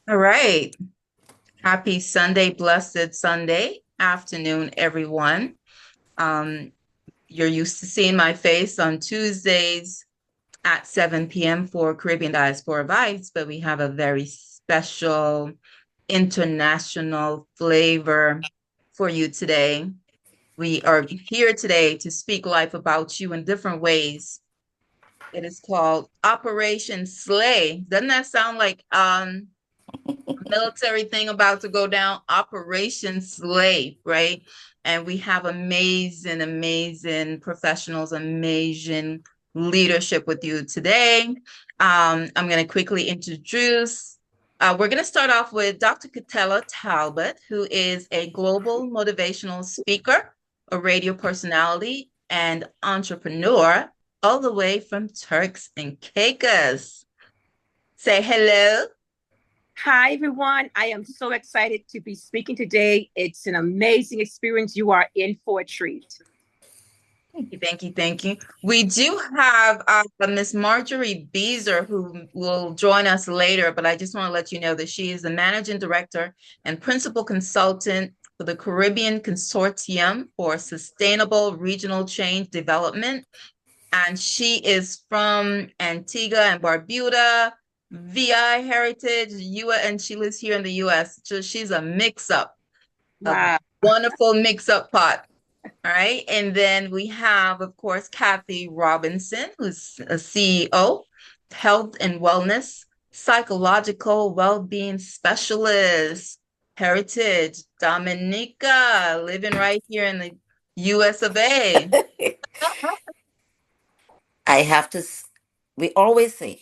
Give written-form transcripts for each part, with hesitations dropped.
All right. Happy Sunday, blessed Sunday afternoon, everyone. Um, you're used to seeing my face on Tuesdays at 7 p.m. for Caribbean Diaspora Vibes, but we have a very special international flavor for you today. We are here today to speak life about you in different ways. It is called Operation Slay. Doesn't that sound like military thing about to go down, Operation Slave, right? And we have amazing professionals, amazing leadership with you today. I'm going to quickly introduce. We're going to start off with Dr. Katela Talbot, who is a global motivational speaker, a radio personality, and entrepreneur, all the way from Turks and Caicos. Say hello. Hi, everyone. I am so excited to be speaking today. It's an amazing experience. You are in for a treat. Thank you. We do have Miss Marjorie Beezer who will join us later, but I just want to let you know that she is the managing director and principal consultant for the Caribbean Consortium for Sustainable Regional Change Development. And she is from Antigua and Barbuda, VI Heritage, and she lives here in the US. So she's a mix-up, a Wow. wonderful mix-up pot. All right. And then we have, of course, Kathy Robinson, who's a CEO, health and wellness, psychological well-being specialist, heritage, Dominica, living right here in the US of A. I have to, we always say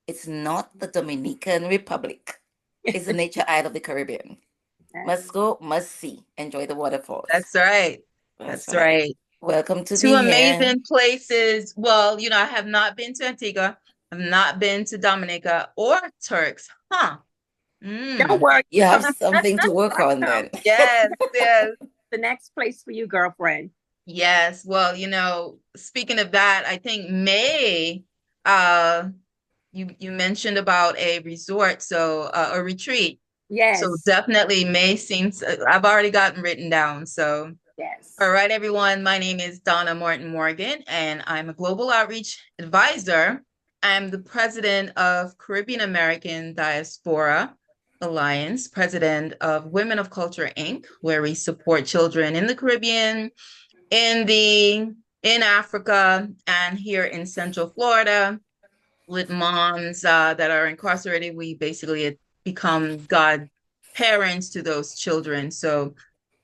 it's not the Dominican Republic, it's the nature isle of the Caribbean. Must go, must see, enjoy the waterfalls. That's right. That's That's right. right. Welcome to Two be here. amazing places. Well, I have not been to Antigua. I've not been to Dominica or Turks. Huh. Don't Mm. worry. You have Coming something to work on to then. Yes, yes. the next place for you, girlfriend. Yes. Well, speaking of that, I think May, uh, you mentioned about a resort, so a retreat. So Yes. definitely May seems I've already gotten written down. So all Yes. right, everyone. My name is Donna Morton Morgan, and I'm a global outreach advisor. I'm the president of Caribbean American Diaspora Alliance, president of Women of Culture Inc., where we support children in the Caribbean, in the in Africa, and here in Central Florida with moms that are incarcerated. We basically become God parents to those children. So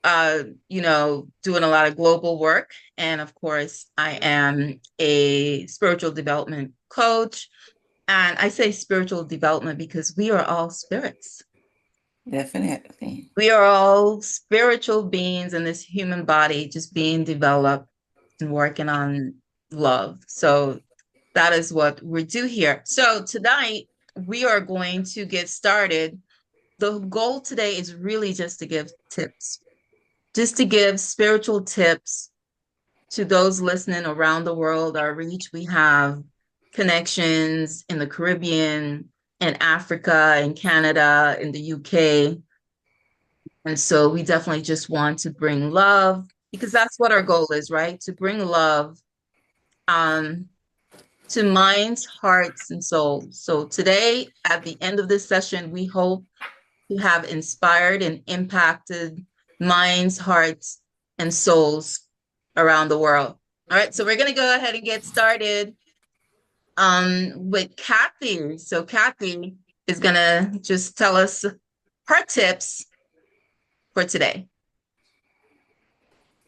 doing a lot of global work. And of course, I am a spiritual development coach. And I say spiritual development because we are all spirits. Definitely. We are all spiritual beings in this human body, just being developed and working on love. So that is what we do here. So tonight, we are going to get started. The goal today is really just to give tips, just to give spiritual tips to those listening around the world, our reach. We have connections in the Caribbean, in Africa, in Canada, in the UK. And so we definitely just want to bring love because that's what our goal is, right? To bring love um, to minds, hearts, and souls. So today, at the end of this session, we hope to have inspired and impacted minds, hearts, and souls around the world. All right, so we're going to go ahead and get started with Kathy. So Kathy is going to just tell us her tips for today.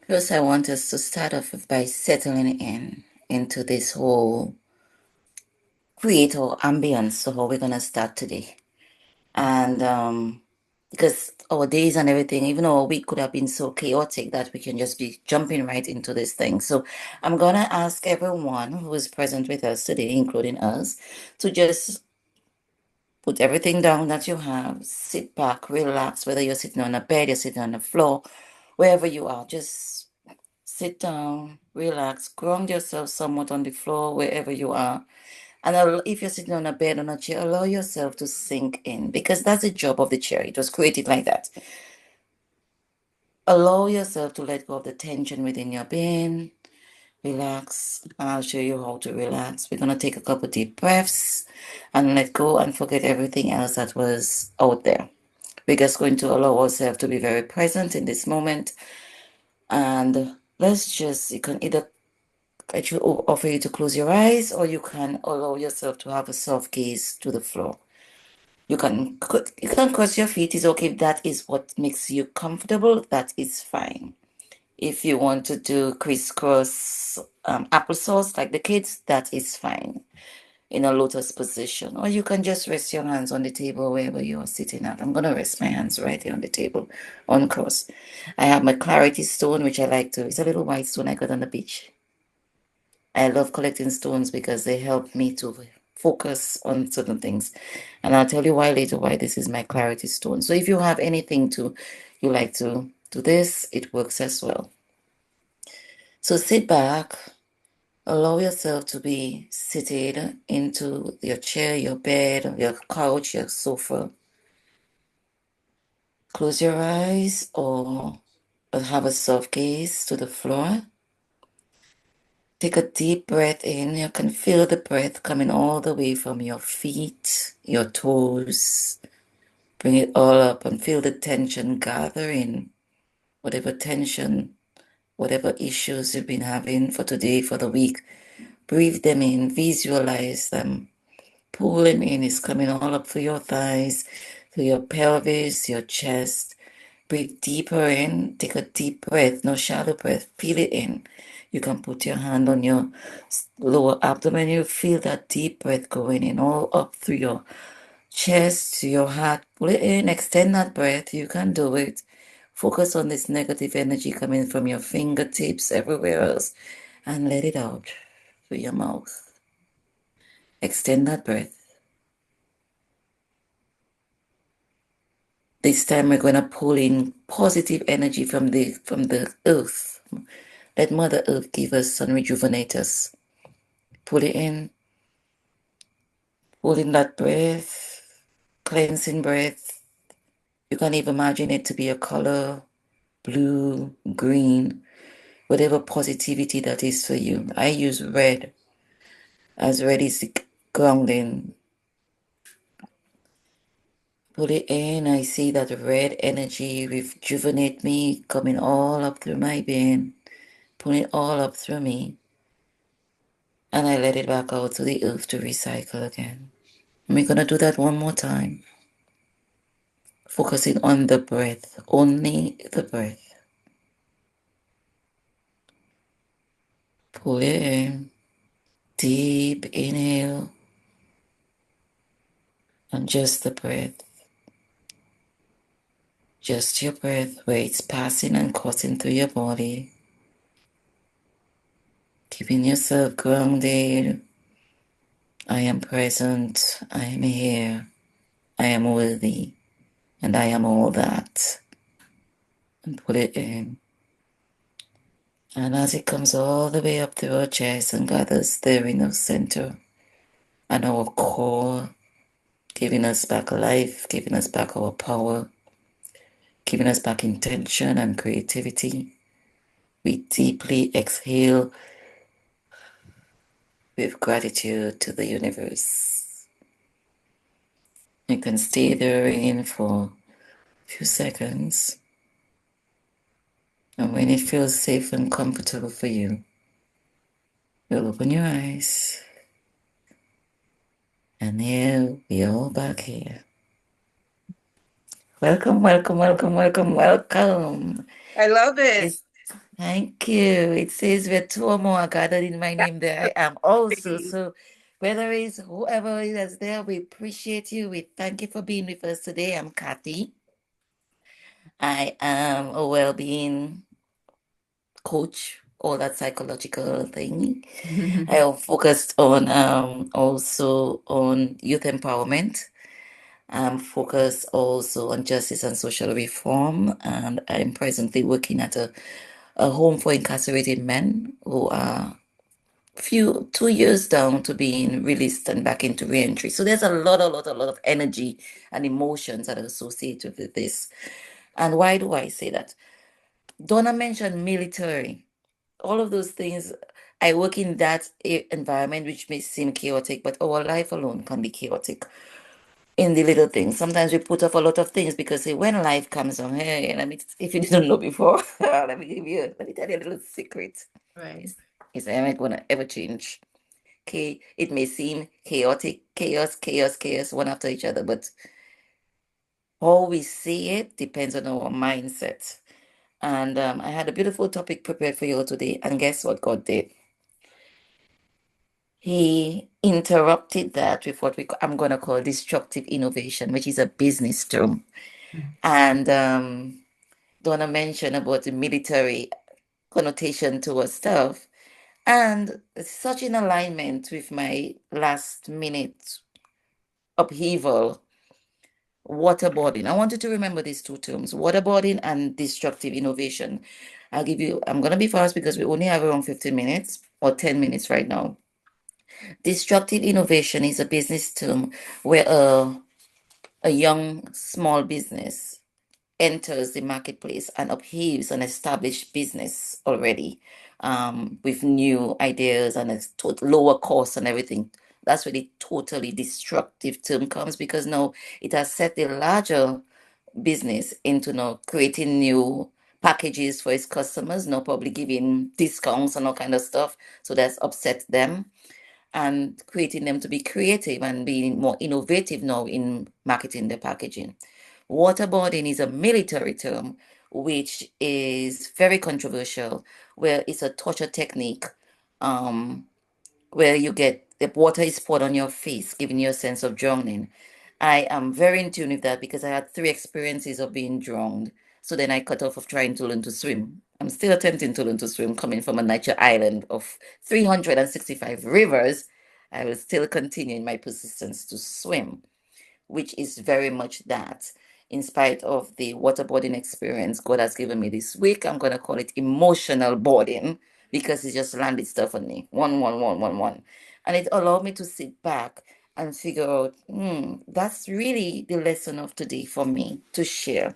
First, I want us to start off by settling into this whole creator ambience. So how we're gonna start today. And because our days and everything, even though our week could have been so chaotic that we can just be jumping right into this thing. So I'm gonna ask everyone who is present with us today, including us, to just put everything down that you have, sit back, relax, whether you're sitting on a bed, you're sitting on the floor, wherever you are, just sit down, relax, ground yourself somewhat on the floor, wherever you are, And if you're sitting on a bed, on a chair, allow yourself to sink in, because that's the job of the chair. It was created like that. Allow yourself to let go of the tension within your being. Relax, and I'll show you how to relax. We're going to take a couple deep breaths and let go and forget everything else that was out there. We're just going to allow ourselves to be very present in this moment. And you can either, I should offer you to close your eyes, or you can allow yourself to have a soft gaze to the floor. You can cross your feet. It's okay if that is what makes you comfortable. That is fine. If you want to do crisscross applesauce like the kids, that is fine in a lotus position. Or you can just rest your hands on the table wherever you are sitting at. I'm going to rest my hands right here on the table, uncross. I have my clarity stone, which I like to. It's a little white stone I got on the beach. I love collecting stones because they help me to focus on certain things. And I'll tell you why later why this is my clarity stone. So if you have anything you like to do this, it works as well. So sit back, allow yourself to be seated into your chair, your bed, your couch, your sofa. Close your eyes or have a soft gaze to the floor. Take a deep breath in. You can feel the breath coming all the way from your feet, your toes. Bring it all up and feel the tension gathering. Whatever tension, whatever issues you've been having for today, for the week, breathe them in, visualize them. Pull them in. It's coming all up through your thighs, through your pelvis, your chest. Breathe deeper in. Take a deep breath, no shallow breath. Feel it in. You can put your hand on your lower abdomen. You feel that deep breath going in all up through your chest to your heart. Pull it in. Extend that breath. You can do it. Focus on this negative energy coming from your fingertips, everywhere else, and let it out through your mouth. Extend that breath. This time we're going to pull in positive energy from the earth. Let Mother Earth give us and rejuvenate us. Pull it in. Pull in that breath. Cleansing breath. You can even imagine it to be a color, blue, green, whatever positivity that is for you. I use red, as red is grounding. Pull it in. I see that red energy rejuvenate me, coming all up through my being. Pull it all up through me. And I let it back out to the earth to recycle again. And we're going to do that one more time. Focusing on the breath, only the breath. Pull it in. Deep inhale. And just the breath. Just your breath where it's passing and coursing through your body. Keeping yourself grounded. I am present. I am here. I am worthy. And I am all that. And put it in. And as it comes all the way up through our chest and gathers there in our center and our core, giving us back life, giving us back our power, giving us back intention and creativity, we deeply exhale with gratitude to the universe. You can stay there in for a few seconds. And when it feels safe and comfortable for you, you'll open your eyes. And here we are back here. Welcome, welcome, welcome, welcome, welcome. I love it. Thank you. It says where two or more are gathered in my name, there I am also. So whether it's whoever is there, we appreciate you. We thank you for being with us today. I'm Kathy. I am a well-being coach, all that psychological thing. I am focused on also on youth empowerment. I'm focused also on justice and social reform, and I'm presently working at a home for incarcerated men who are few 2 years down to being released and back into reentry. So there's a lot of energy and emotions that are associated with this. And why do I say that? Donna mentioned military. All of those things. I work in that environment, which may seem chaotic, but our life alone can be chaotic in the little things. Sometimes we put off a lot of things because say, when life comes on, hey, if you didn't know before, let me tell you a little secret. Right. It's never gonna ever change. Okay, it may seem chaotic, chaos, one after each other, but how we see it depends on our mindset. And I had a beautiful topic prepared for you today, and guess what God did? He interrupted that with what I'm going to call disruptive innovation, which is a business term. Mm. And Donna mentioned about the military connotation towards stuff. And it's such in alignment with my last minute upheaval, waterboarding. I want you to remember these two terms, waterboarding and disruptive innovation. I'm going to be fast because we only have around 15 minutes or 10 minutes right now. Disruptive innovation is a business term where a young small business enters the marketplace and upheaves an established business already with new ideas and a lower cost and everything. That's where the totally destructive term comes because now it has set the larger business into now creating new packages for its customers, now probably giving discounts and all kind of stuff. So that's upset them and creating them to be creative and being more innovative now in marketing their packaging. Waterboarding is a military term which is very controversial, where it's a torture technique um, where you get the water is poured on your face, giving you a sense of drowning. I am very in tune with that because I had 3 experiences of being drowned. So then I cut off of trying to learn to swim. I'm still attempting to learn to swim, coming from a nature island of 365 rivers. I will still continue in my persistence to swim, which is very much that. In spite of the waterboarding experience God has given me this week, I'm going to call it emotional boarding because it just landed stuff on me. One. And it allowed me to sit back and figure out, that's really the lesson of today for me to share.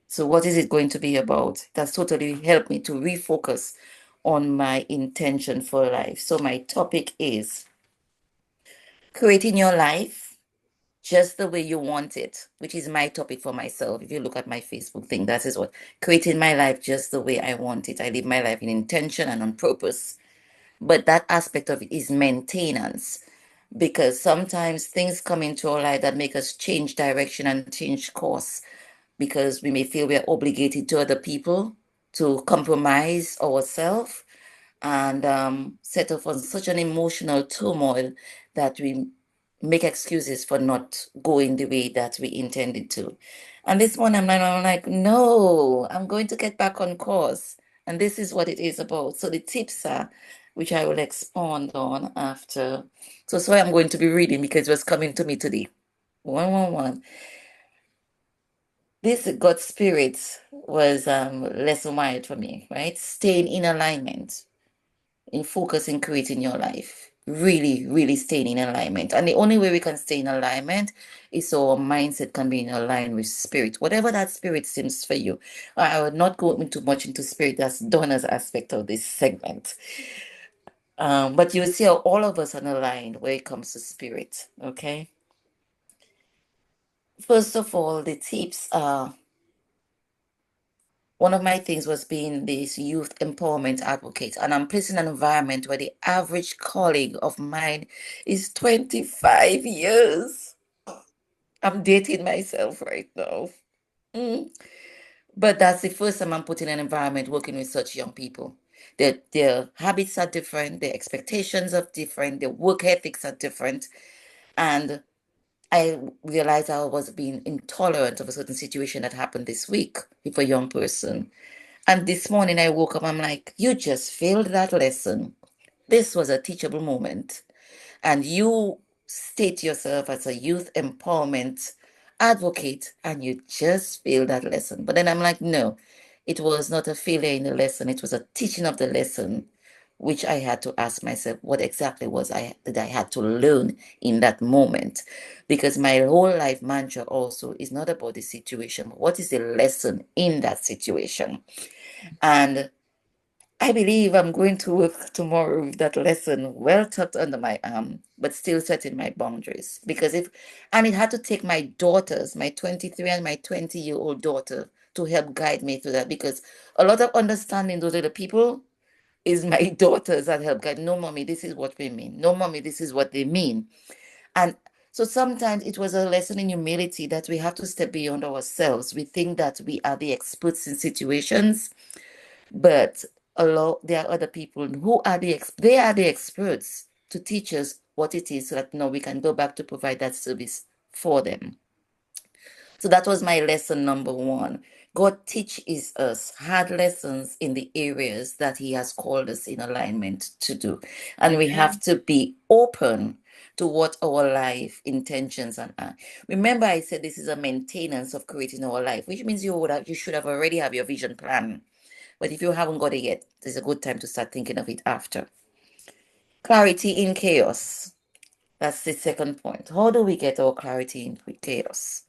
So, what is it going to be about? That's totally helped me to refocus on my intention for life. So, my topic is creating your life just the way you want it, which is my topic for myself. If you look at my Facebook thing, that is what creating my life just the way I want it. I live my life in intention and on purpose. But that aspect of it is maintenance because sometimes things come into our life that make us change direction and change course because we may feel we are obligated to other people to compromise ourselves and set off on such an emotional turmoil that we make excuses for not going the way that we intended to. And this one, I'm like, no, I'm going to get back on course. And this is what it is about. So the tips are, which I will expand on after. So sorry, I'm going to be reading because it was coming to me today. 111. This God spirit was lesson wired for me, right? Staying in alignment in focus in creating your life. Really, really staying in alignment. And the only way we can stay in alignment is so our mindset can be in alignment with spirit, whatever that spirit seems for you. I would not go into much into spirit. That's Donna's aspect of this segment. But you see how all of us are aligned when it comes to spirit. Okay. First of all, the tips are one of my things was being this youth empowerment advocate, and I'm placed in an environment where the average colleague of mine is 25 years. I'm dating myself right now. Mm. But that's the first time I'm put in an environment working with such young people. Their habits are different, their expectations are different, their work ethics are different. And I realized I was being intolerant of a certain situation that happened this week with a young person. And this morning I woke up, I'm like, you just failed that lesson. This was a teachable moment. And you state yourself as a youth empowerment advocate, and you just failed that lesson. But then I'm like, no, it was not a failure in the lesson, it was a teaching of the lesson which I had to ask myself what exactly was I that I had to learn in that moment. Because my whole life mantra also is not about the situation, but what is the lesson in that situation? And I believe I'm going to work tomorrow with that lesson well tucked under my arm, but still setting my boundaries. Because and it had to take my daughters, my 23 and my 20-year-old daughter, to help guide me through that. Because a lot of understanding those other people is my daughters that help guide. No, mommy, this is what we mean. No, mommy, this is what they mean. And so sometimes it was a lesson in humility that we have to step beyond ourselves. We think that we are the experts in situations, but there are other people who are they are the experts to teach us what it is so that now we can go back to provide that service for them. So that was my lesson number one. God teaches us hard lessons in the areas that He has called us in alignment to do. And we have to be open to what our life intentions are. Remember, I said this is a maintenance of creating our life, which means you should have already have your vision plan. But if you haven't got it yet, it's a good time to start thinking of it after. Clarity in chaos. That's the second point. How do we get our clarity in chaos?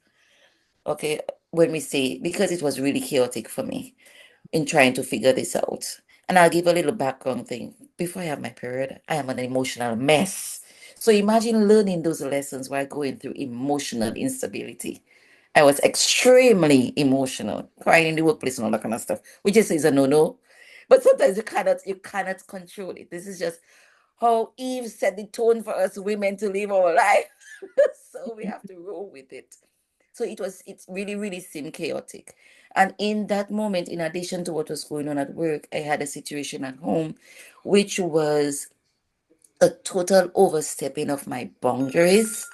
Okay, when we say, because it was really chaotic for me in trying to figure this out. And I'll give a little background thing. Before I have my period, I am an emotional mess. So imagine learning those lessons while going through emotional instability. I was extremely emotional, crying in the workplace and all that kind of stuff, which just is a no-no. But sometimes you cannot control it. This is just how Eve set the tone for us women to live our life. So we have to roll with it. So it really, really seemed chaotic. And in that moment, in addition to what was going on at work, I had a situation at home, which was a total overstepping of my boundaries,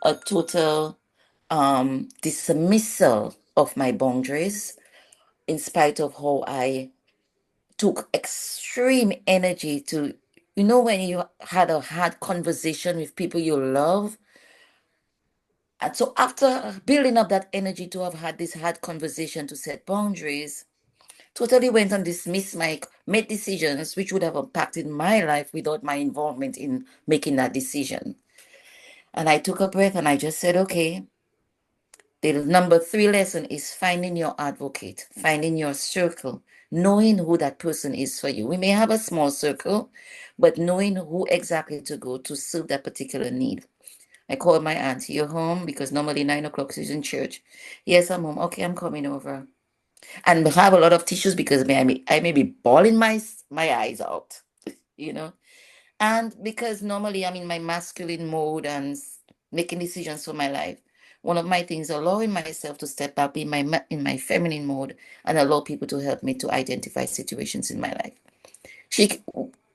a total dismissal of my boundaries, in spite of how I took extreme energy to, when you had a hard conversation with people you love. And so after building up that energy to have had this hard conversation to set boundaries, totally went and dismissed made decisions which would have impacted my life without my involvement in making that decision. And I took a breath and I just said, okay, the number 3 lesson is finding your advocate, finding your circle, knowing who that person is for you. We may have a small circle, but knowing who exactly to go to serve that particular need. I called my auntie, you're home? Because normally 9 o'clock she's in church. Yes, I'm home. Okay, I'm coming over. And have a lot of tissues because I may be bawling my eyes out, you know. And because normally I'm in my masculine mode and making decisions for my life, one of my things allowing myself to step up in my feminine mode and allow people to help me to identify situations in my life. She,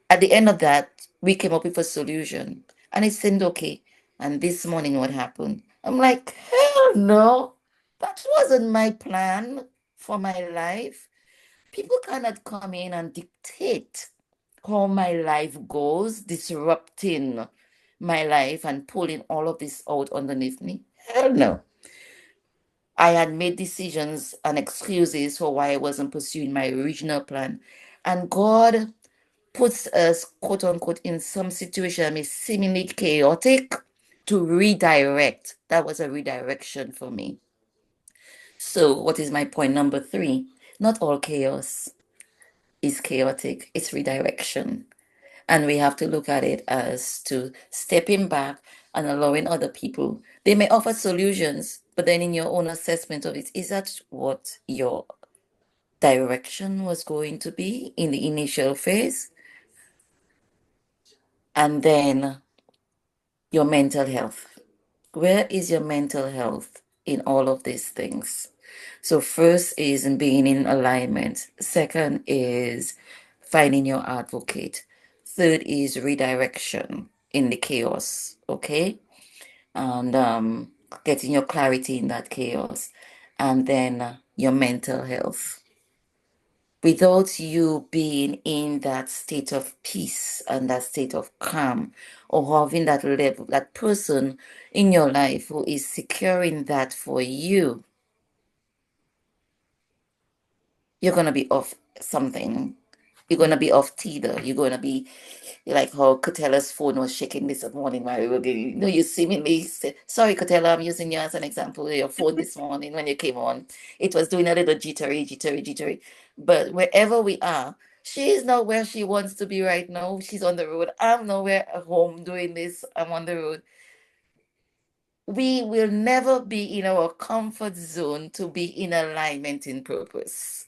at the end of that, we came up with a solution, and it seemed okay. And this morning, what happened? I'm like, hell no, that wasn't my plan for my life. People cannot come in and dictate how my life goes, disrupting my life and pulling all of this out underneath me. Hell no. I had made decisions and excuses for why I wasn't pursuing my original plan. And God puts us, quote unquote, in some situation that may seemingly chaotic to redirect. That was a redirection for me. So, what is my point number 3? Not all chaos is chaotic, it's redirection. And we have to look at it as to stepping back and allowing other people. They may offer solutions, but then in your own assessment of it, is that what your direction was going to be in the initial phase? And then your mental health. Where is your mental health in all of these things? So, first is in being in alignment. Second is finding your advocate. Third is redirection in the chaos. Okay. And getting your clarity in that chaos. And then your mental health. Without you being in that state of peace and that state of calm, or having that level, that person in your life who is securing that for you, you're going to be off something. You're gonna be off teeter. You're gonna be like how Cotella's phone was shaking this morning while we were getting, you seemingly said, sorry, Cotella, I'm using you as an example. Your phone this morning when you came on, it was doing a little jittery, jittery, jittery. But wherever we are, she is not where she wants to be right now. She's on the road. I'm nowhere at home doing this. I'm on the road. We will never be in our comfort zone to be in alignment in purpose.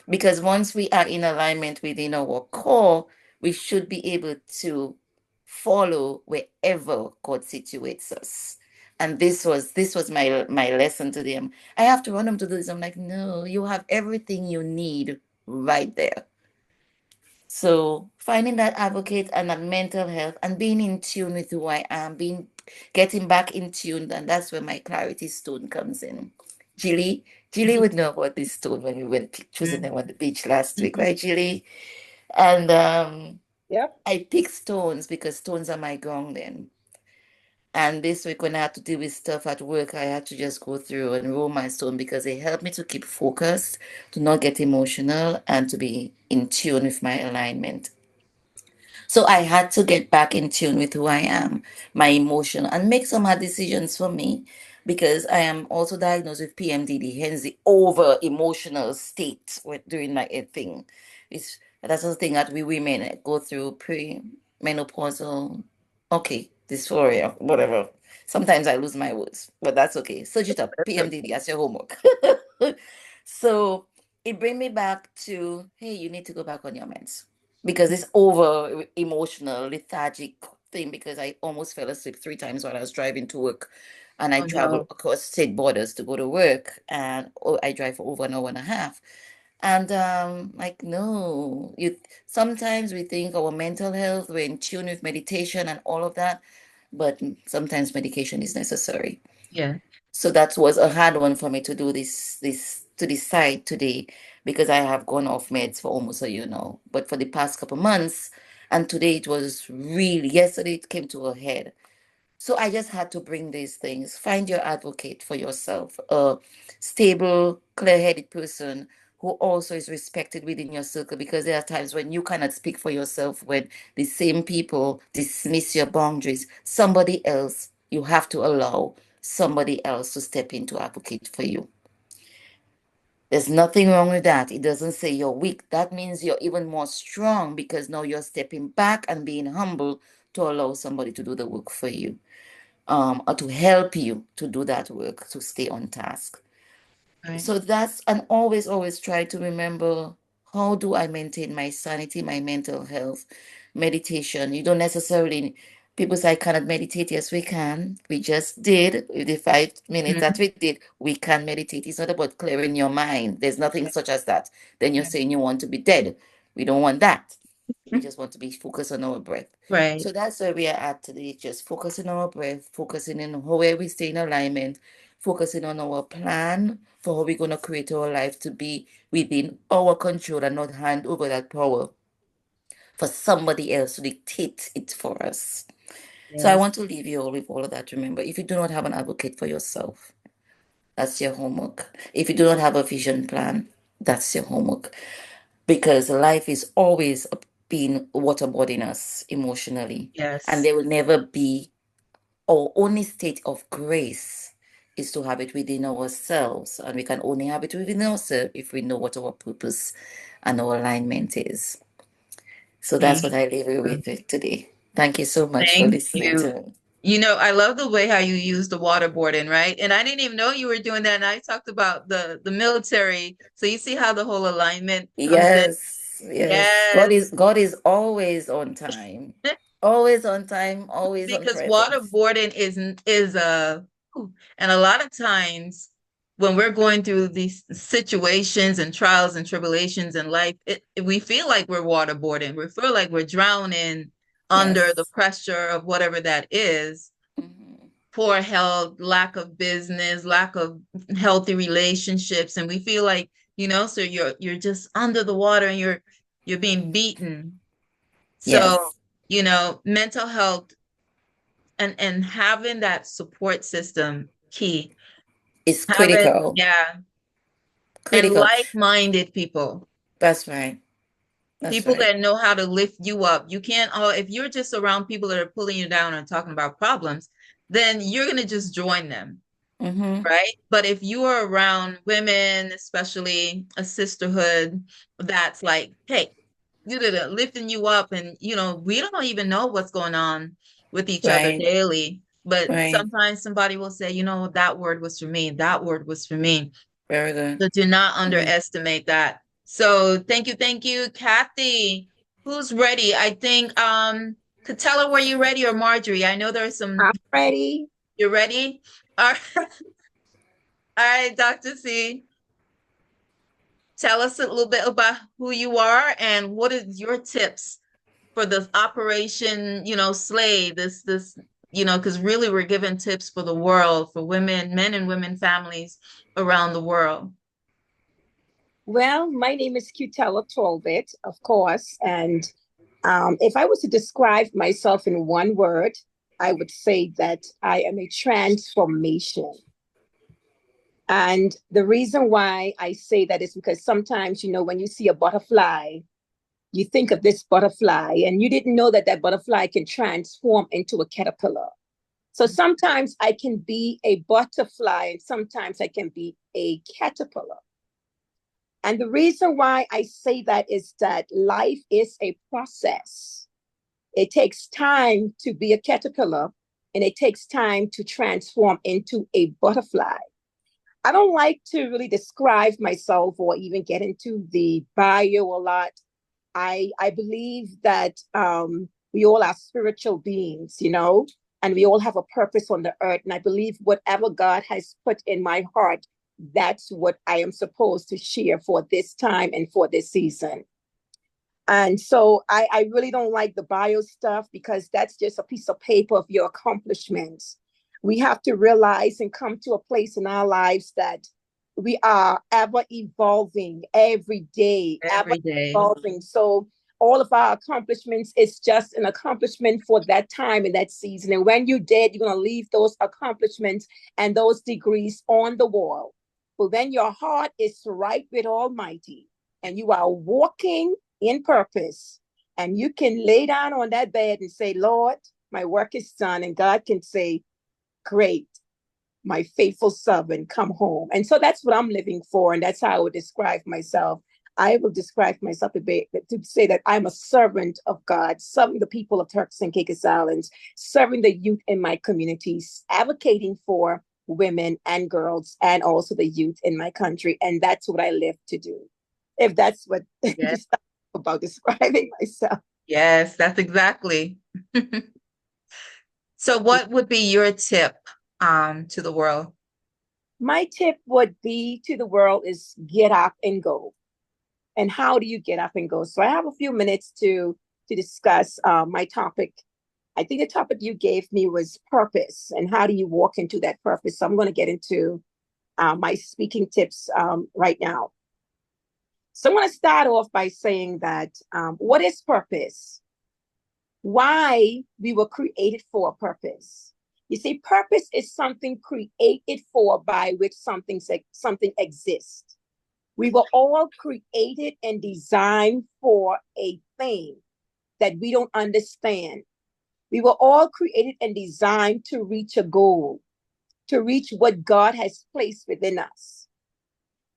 Because once we are in alignment within our core, we should be able to follow wherever God situates us. And this was my lesson to them. I have to run them to do this. I'm like, no, you have everything you need right there. So finding that advocate and that mental health and being in tune with who I am, getting back in tune, and that's where my clarity stone comes in. Jilly, Jilly would know about this stone when we went choosing them on the beach last week, right, Jilly? And Yep. I pick stones because stones are my grounding. And this week, when I had to deal with stuff at work, I had to just go through and roll my stone because they help me to keep focused, to not get emotional, and to be in tune with my alignment. So I had to get back in tune with who I am, my emotion, and make some hard decisions for me because I am also diagnosed with PMDD, hence the over emotional state during my thing. That's the thing that we women go through pre-menopausal, okay, dysphoria, whatever. Sometimes I lose my words, but that's okay. Search it up, PMDD, as your homework. So it bring me back to, hey, you need to go back on your meds because it's over emotional, lethargic thing because I almost fell asleep 3 times while I was driving to work. And I Oh travel no. across state borders to go to work. And I drive for over an hour and a half. And like, no, you sometimes we think our mental health, we're in tune with meditation and all of that, but sometimes medication is necessary. Yeah. So that was a hard one for me to do this to decide today because I have gone off meds for almost a year now. But for the past couple months, and today it was really yesterday it came to a head. So I just had to bring these things. Find your advocate for yourself, a stable, clear-headed person who also is respected within your circle because there are times when you cannot speak for yourself when the same people dismiss your boundaries. Somebody else, you have to allow somebody else to step in to advocate for you. There's nothing wrong with that. It doesn't say you're weak. That means you're even more strong because now you're stepping back and being humble to allow somebody to do the work for you, or to help you to do that work, to stay on task. Right. So that's, and always, always try to remember, how do I maintain my sanity, my mental health? Meditation. You don't necessarily, people say I cannot meditate. Yes, we can. We just did. With the 5 minutes that Mhm. we did, we can meditate. It's not about clearing your mind. There's nothing such as that. Then you're saying you want to be dead. We don't want that. We just want to be focused on our breath. Right. So that's where we are at today, just focusing on our breath, focusing on where we stay in alignment, focusing on our plan for how we're going to create our life to be within our control and not hand over that power for somebody else to dictate it for us. So I Yes. want to leave you all with all of that. Remember, if you do not have an advocate for yourself, that's your homework. If you do not have a vision plan, that's your homework. Because life is always being waterboarding us emotionally, and Yes. there will never be, our only state of grace is to have it within ourselves, and we can only have it within ourselves if we know what our purpose and our alignment is. So that's Thank what I leave you you. with today. Thank you so much for Thank listening you. to me. I love the way how you use the waterboarding, right? And I didn't even know you were doing that. And I talked about the military. So you see how the whole alignment comes in. Yes, yes. Yes. God is always on time. Always on time, always on Because presence. waterboarding is and a lot of times when we're going through these situations and trials and tribulations in life, we feel like we're waterboarding. We feel like we're drowning under the Yes. pressure of whatever that is. Mhm. Poor health, lack of business, lack of healthy relationships, and we feel like, so you're just under the water and you're being beaten. So, Yes. mental health and having that support system key. It's Having, critical. yeah, and Critical. like-minded people. That's right. That's People right. that know how to lift you up. You can't, if you're just around people that are pulling you down and talking about problems, then you're going to just join them. Mm-hmm. Right. But if you are around women, especially a sisterhood that's like, hey, lifting you up, and we don't even know what's going on with each other Right. daily. But Right. sometimes somebody will say, that word was for me. That word was for me. Very good. So do not Mhm. underestimate that. So thank you, Kathy. Who's ready? I think Katella, were you ready, or Marjorie? I know there's some. I'm ready. You're ready? All right, all right, Dr. C. Tell us a little bit about who you are and what is your tips for the Operation, Slay, this, because really we're giving tips for the world, for women, men and women families around the world. Well, my name is Cutella Tolbit, of course. And if I was to describe myself in one word, I would say that I am a transformation. And the reason why I say that is because sometimes, when you see a butterfly, you think of this butterfly and you didn't know that that butterfly can transform into a caterpillar. So sometimes I can be a butterfly and sometimes I can be a caterpillar. And the reason why I say that is that life is a process. It takes time to be a caterpillar and it takes time to transform into a butterfly. I don't like to really describe myself or even get into the bio a lot. I believe that we all are spiritual beings, and we all have a purpose on the earth. And I believe whatever God has put in my heart, that's what I am supposed to share for this time and for this season. And so I really don't like the bio stuff because that's just a piece of paper of your accomplishments. We have to realize and come to a place in our lives that we are ever evolving every day, ever Every day. evolving. So all of our accomplishments is just an accomplishment for that time and that season. And when you're dead, you're going to leave those accomplishments and those degrees on the wall. But when your heart is right with Almighty and you are walking in purpose, and you can lay down on that bed and say, Lord, my work is done. And God can say, great, my faithful servant, come home. And so that's what I'm living for. And that's how I would describe myself. I will describe myself to say that I'm a servant of God, serving the people of Turks and Caicos Islands, serving the youth in my communities, advocating for women and girls, and also the youth in my country. And that's what I live to do. If that's what Yes. about describing myself. Yes, that's exactly. So what would be your tip to the world? My tip would be to the world is get up and go. And how do you get up and go? So I have a few minutes to discuss my topic. I think the topic you gave me was purpose and how do you walk into that purpose. So I'm going to get into my speaking tips right now. So I'm going to start off by saying that what is purpose? Why we were created for a purpose. You see, purpose is something created for by which something exists. We were all created and designed for a thing that we don't understand. We were all created and designed to reach a goal, to reach what God has placed within us.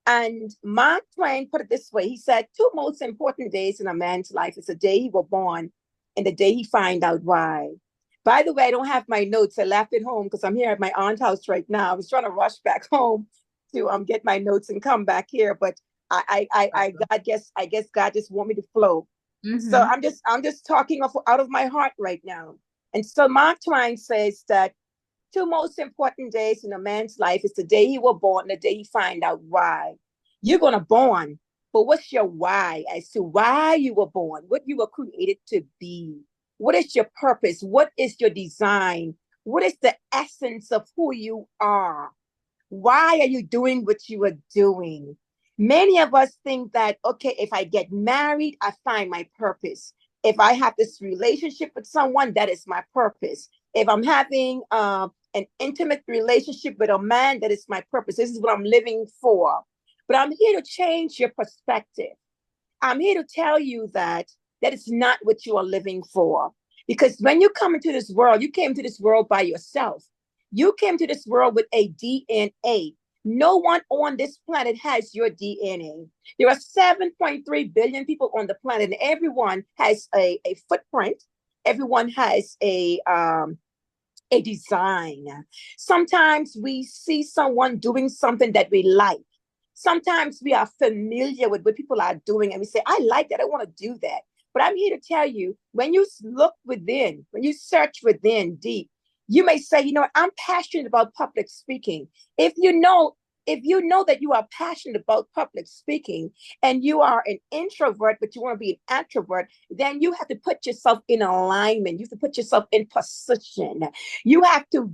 And Mark Twain put it this way. He said, two most important days in a man's life is the day he was born and the day he find out why. By the way, I don't have my notes. I left it home because I'm here at my aunt's house right now. I was trying to rush back home to get my notes and come back here, but I guess God just want me to flow. So Mm-hmm. I'm just talking out of my heart right now. And so Mark Twain says that two most important days in a man's life is the day he was born and the day he find out why. You're gonna born, but what's your why as to why you were born, what you were created to be? What is your purpose? What is your design? What is the essence of who you are? Why are you doing what you are doing? Many of us think that, okay, if I get married, I find my purpose. If I have this relationship with someone, that is my purpose. If I'm having an intimate relationship with a man, that is my purpose. This is what I'm living for. But I'm here to change your perspective. I'm here to tell you that it's not what you are living for. Because when you come into this world, you came to this world by yourself. You came to this world with a DNA. No one on this planet has your DNA. There are 7.3 billion people on the planet, and everyone has a footprint. Everyone has a design. Sometimes we see someone doing something that we like. Sometimes we are familiar with what people are doing and we say, I like that. I want to do that. But I'm here to tell you, when you look within, when you search within deep, you may say, you know, I'm passionate about public speaking. If you know, if you know that you are passionate about public speaking and you are an introvert, but you want to be an extrovert, then you have to put yourself in alignment. You have to put yourself in position. You have to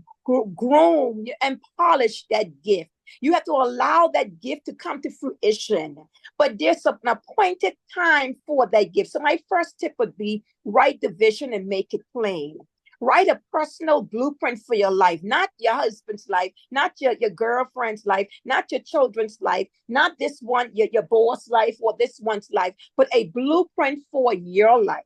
groom and polish that gift. You have to allow that gift to come to fruition. But there's an appointed time for that gift. So my first tip would be write the vision and make it plain. Write a personal blueprint for your life, not your husband's life, not your girlfriend's life, not your children's life, not this one, your boss' life or this one's life, but a blueprint for your life.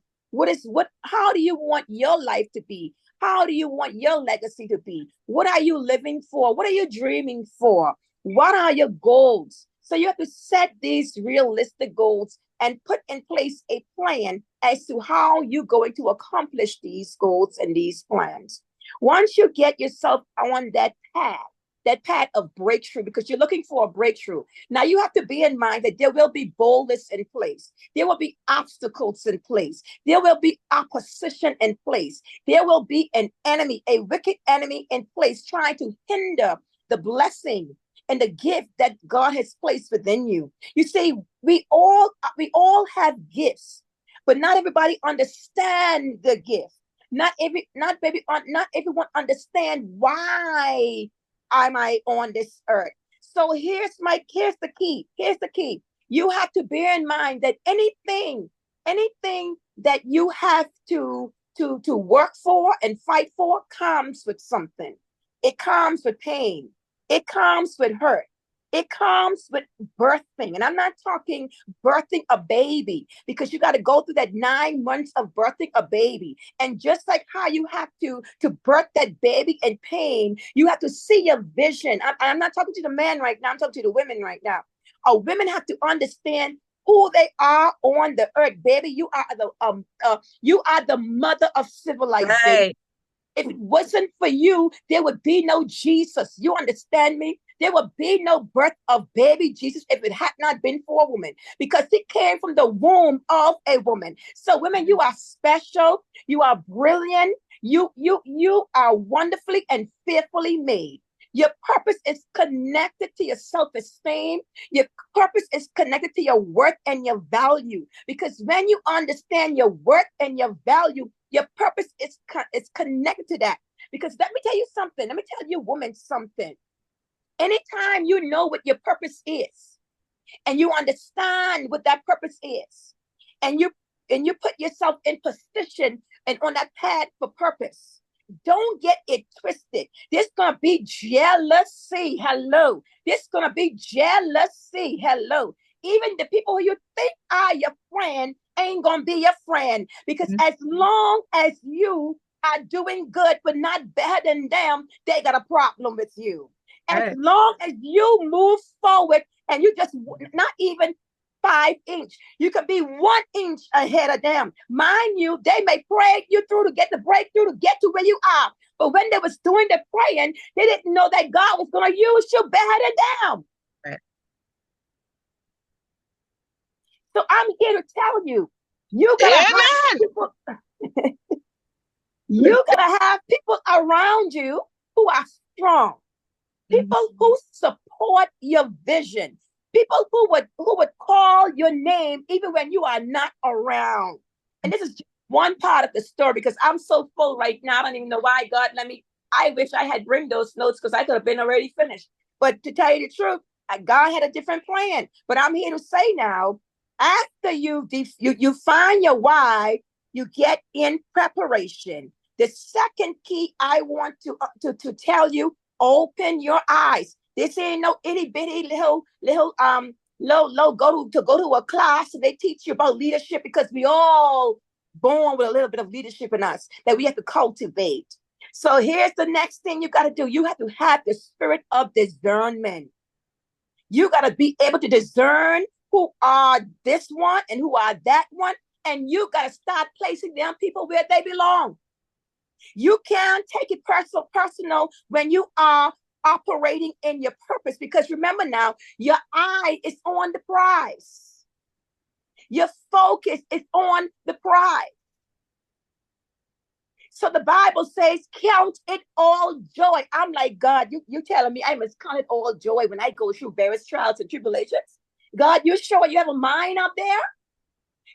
How do you want your life to be? How do you want your legacy to be? What are you living for? What are you dreaming for? What are your goals? So you have to set these realistic goals and put in place a plan as to how you're going to accomplish these goals and these plans. Once you get yourself on that path of breakthrough, because you're looking for a breakthrough. Now you have to be in mind that there will be boldness in place. There will be obstacles in place. There will be opposition in place. There will be an enemy, a wicked enemy in place trying to hinder the blessing and the gift that God has placed within you. You see, we all have gifts, but not everybody understand the gift. Not everyone understand why am I on this earth. So here's the key. Here's the key. You have to bear in mind that anything that you have to work for and fight for comes with something. It comes with pain. It comes with hurt. It comes with birthing. And I'm not talking birthing a baby, because you got to go through that 9 months of birthing a baby. And just like how you have to birth that baby in pain, you have to see your vision. I'm not talking to the man right now. I'm talking to the women right now. Women have to understand who they are on the earth, baby. You are the mother of civilization. Right. If it wasn't for you, there would be no Jesus. You understand me? There would be no birth of baby Jesus if it had not been for a woman, because he came from the womb of a woman. So women, you are special. You are brilliant. You are wonderfully and fearfully made. Your purpose is connected to your self-esteem. Your purpose is connected to your worth and your value. Because when you understand your worth and your value, your purpose is connected to that. Because let me tell you something. Let me tell you, woman, something. Anytime you know what your purpose is, and you understand what that purpose is, and you put yourself in position and on that path for purpose, don't get it twisted. There's gonna be jealousy. Hello. There's gonna be jealousy. Hello. Even the people who you think are your friend ain't gonna be your friend, because as long as you are doing good but not better than them, they got a problem with you. As long as you move forward and you just not even 5 inch, you could be 1 inch ahead of them. Mind you, they may pray you through to get the breakthrough to get to where you are. But when they was doing the praying, they didn't know that God was going to use you better than them. Right. So I'm here to tell you, you gotta have people, you gotta have people around you who are strong. People who support your vision. People who would call your name even when you are not around. And this is just one part of the story, because I'm so full right now. I don't even know why God let me. I wish I had bring those notes, because I could have been already finished. But to tell you the truth, God had a different plan. But I'm here to say now, after you find your why, you get in preparation. The second key I want to tell you: open your eyes. This ain't no itty bitty little go to a class and they teach you about leadership, because we all born with a little bit of leadership in us that we have to cultivate. So here's the next thing you got to do. You have to have the spirit of discernment. You got to be able to discern who are this one and who are that one. And you got to start placing them people where they belong. You can't take it personal when you are operating in your purpose, because remember now, your eye is on the prize. Your focus is on the prize. So the Bible says, count it all joy. I'm like, God, you telling me I must count it all joy when I go through various trials and tribulations? God, you sure you have a mind up there?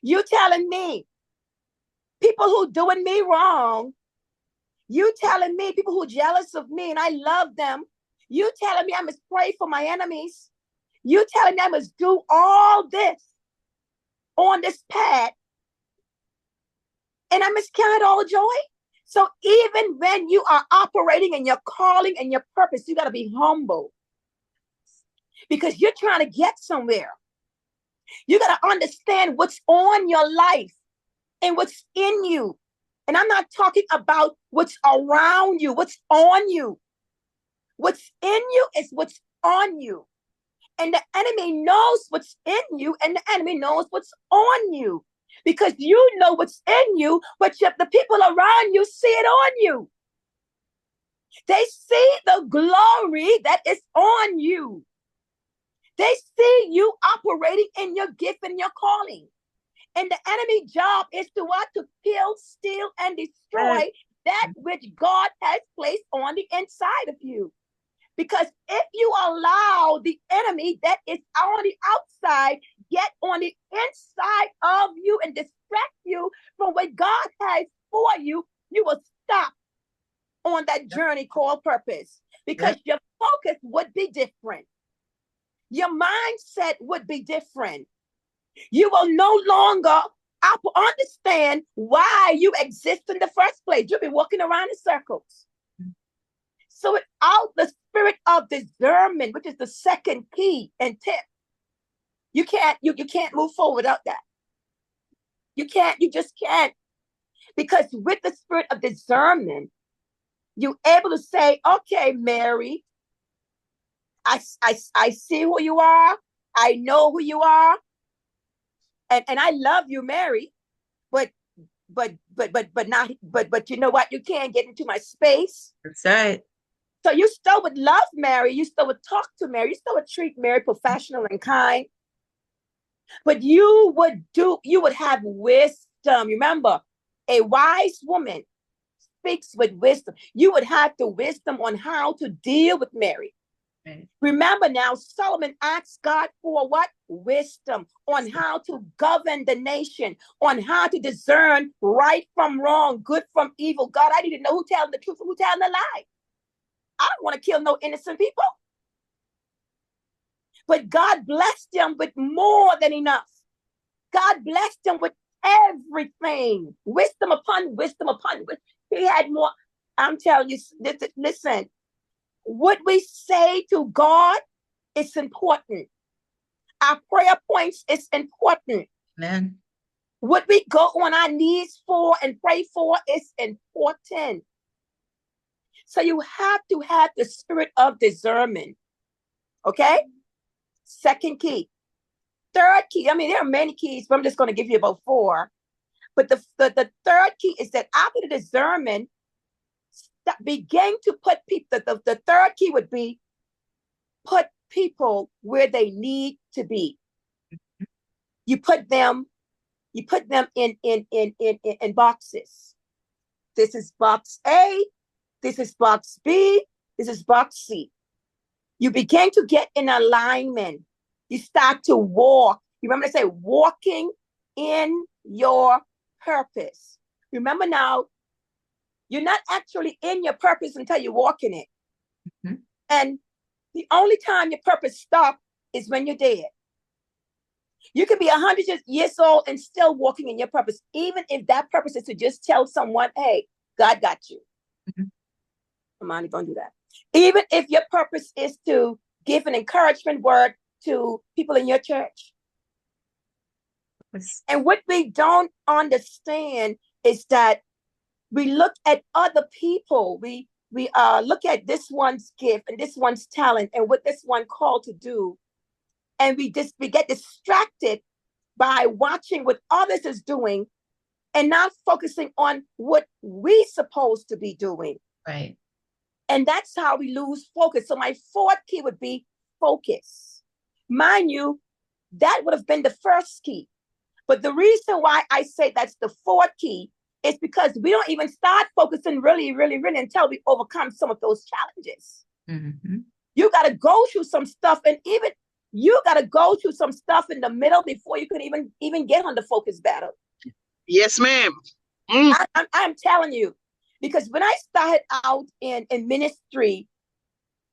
You telling me people who doing me wrong, you telling me people who jealous of me and I love them, you telling me I must pray for my enemies, you telling me I must do all this on this path, and I must count it all joy? So even when you are operating in your calling and your purpose, you got to be humble, because you're trying to get somewhere. You got to understand what's on your life and what's in you. And I'm not talking about what's around you, what's on you. What's in you is what's on you. And the enemy knows what's in you, and the enemy knows what's on you, because you know what's in you, but the people around you see it on you. They see the glory that is on you. They see you operating in your gift and your calling. And the enemy job is to what? To kill, steal, and destroy that which God has placed on the inside of you. Because if you allow the enemy that is on the outside get on the inside of you and distract you from what God has for you, you will stop on that journey called purpose, because your focus would be different. Your mindset would be different. You will no longer understand why you exist in the first place. You'll be walking around in circles. So without the spirit of discernment, which is the second key and tip, you can't move forward without that. You just can't. Because with the spirit of discernment, you're able to say, okay, Mary, I see who you are. I know who you are. And I love you, Mary, but you know what? You can't get into my space. That's right. So you still would love Mary. You still would talk to Mary. You still would treat Mary professional and kind. But you would have wisdom. Remember, a wise woman speaks with wisdom. You would have the wisdom on how to deal with Mary. Right. Remember now, Solomon asked God for what? Wisdom on how to govern the nation, on how to discern right from wrong, good from evil. God, I need to know who's telling the truth and who's telling the lie. I don't want to kill no innocent people. But God blessed them with more than enough. God blessed them with everything. Wisdom upon wisdom upon wisdom. He had more. I'm telling you, listen, what we say to God is important. Our prayer points is important. Amen. What we go on our knees for and pray for is important. So you have to have the spirit of discernment. Okay? Second key. Third key. I mean, there are many keys, but I'm just going to give you about 4. But the third key is that after the discernment, begin to put people, the third key would be put people where they need to be. You put them in boxes. This is box A, this is box B, this is box C. You begin to get in alignment. You start to walk. You remember they say walking in your purpose. Remember now, you're not actually in your purpose until you walk in it. Mm-hmm. And the only time your purpose stops is when you're dead. You can be 100 years old and still walking in your purpose, even if that purpose is to just tell someone, hey, God got you. Mm-hmm. I'm not going to do that. Even if your purpose is to give an encouragement word, to people in your church? It's- And what we don't understand is that we look at other people. We look at this one's gift and this one's talent and what this one called to do, and we get distracted by watching what others is doing and not focusing on what we supposed to be doing. Right. And that's how we lose focus. So my fourth key would be focus. Mind you, that would have been the first key. But the reason why I say that's the fourth key is because we don't even start focusing really, really, really until we overcome some of those challenges. Mm-hmm. You got to go through some stuff, and even you got to go through some stuff in the middle before you can even get on the focus battle. Yes, ma'am. I'm telling you, because when I started out in ministry,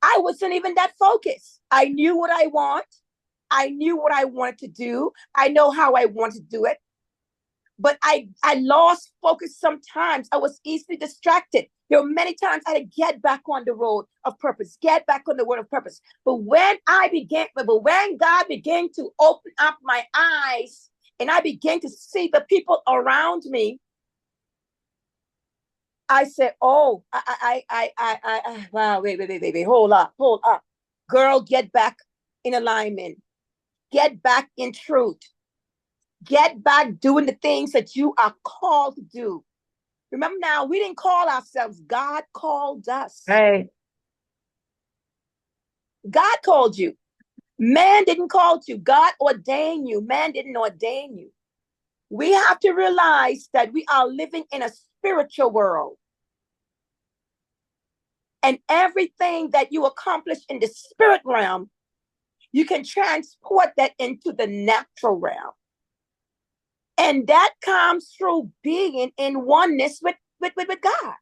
I wasn't even that focused. I knew what I want. I knew what I wanted to do. I know how I wanted to do it. But I lost focus sometimes. I was easily distracted. There were many times I had to get back on the road of purpose, get back on the word of purpose. But when God began to open up my eyes and I began to see the people around me, I said, "Oh, wow, wait, hold up. Girl, get back in alignment. Get back in truth. Get back doing the things that you are called to do." Remember now, we didn't call ourselves. God called us. Right. God called you. Man didn't call you. God ordained you. Man didn't ordain you. We have to realize that we are living in a spiritual world. And everything that you accomplish in the spirit realm, you can transport that into the natural realm. And that comes through being in oneness with God.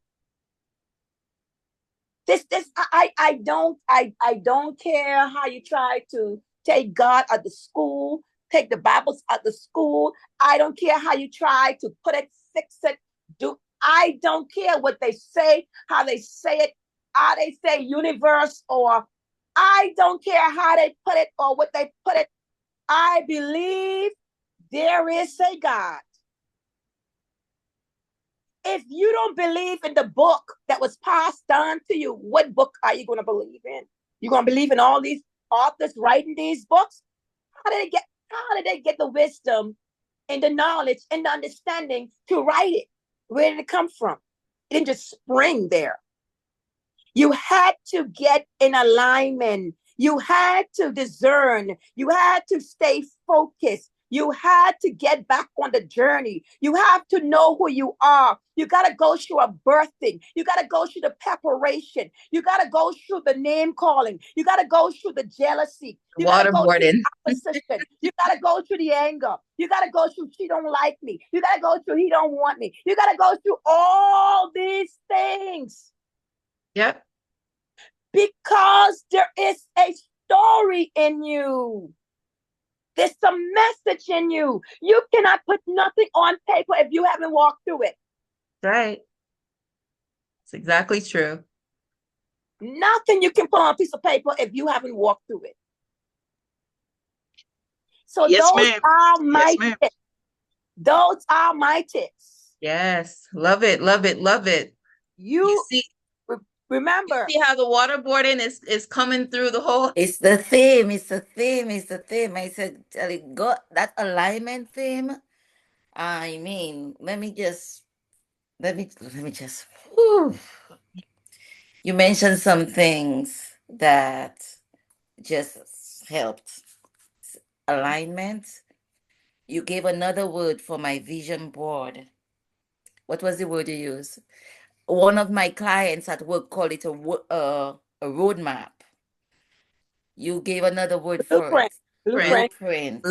I don't care how you try to take God out of the school, take the Bibles out of the school. I don't care how you try to put it, fix it, I don't care what they say, how they say it, how they say universe, or I don't care how they put it or what they put it. I believe there is a God. If you don't believe in the book that was passed down to you, what book are you going to believe in? You're going to believe in all these authors writing these books? How did they get the wisdom and the knowledge and the understanding to write it? Where did it come from? It didn't just spring there. You had to get in alignment. You had to discern. You had to stay focused. You had to get back on the journey. You have to know who you are. You got to go through a birthing. You got to go through the preparation. You got to go through the name calling. You got to go through the jealousy. You got to go through the opposition. You got to go through the anger. You got to go through she don't like me. You got to go through he don't want me. You got to go through all these things. Yep. Because there is a story in you. There's a message in you. You cannot put nothing on paper if you haven't walked through it. Right. It's exactly true. Nothing you can put on a piece of paper if you haven't walked through it. So yes, those ma'am. are my Yes, tips. Those are my tips. Yes. Love it. Love it. Love it. You see, remember. You see how the waterboarding is coming through the whole. It's the theme. It's the theme. It's the theme. I said, God, that alignment theme. I mean, let me just. Whew. You mentioned some things that just helped. Alignment. You gave another word for my vision board. What was the word you used? One of my clients at work called it a roadmap. You gave another word for it. Blueprint.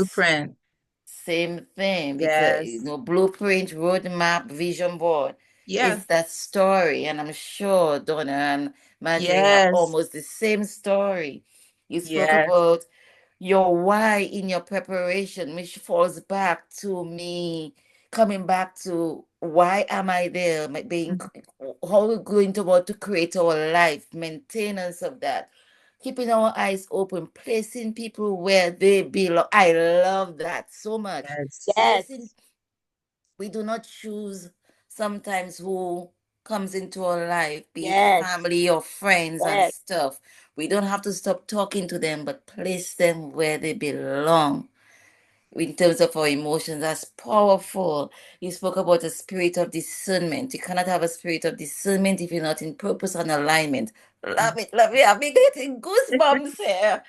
Same thing. Yes. It's a blueprint, roadmap, vision board. Yeah. It's that story. And I'm sure Donna and Marjorie have Yes. almost the same story. You spoke Yes. about your why in your preparation, which falls back to me coming back to why am I there? Being how we're going to want to create our life, maintenance of that. keeping our eyes open, placing people where they belong. I love that so much. Yes. Placing, Yes. we do not choose sometimes who comes into our life, be it Yes. family or friends and Yes. stuff. We don't have to stop talking to them, but place them where they belong in terms of our emotions. That's powerful. You spoke about a spirit of discernment. You cannot have a spirit of discernment if you're not in purpose and alignment. Love it, love it. I'm getting goosebumps here.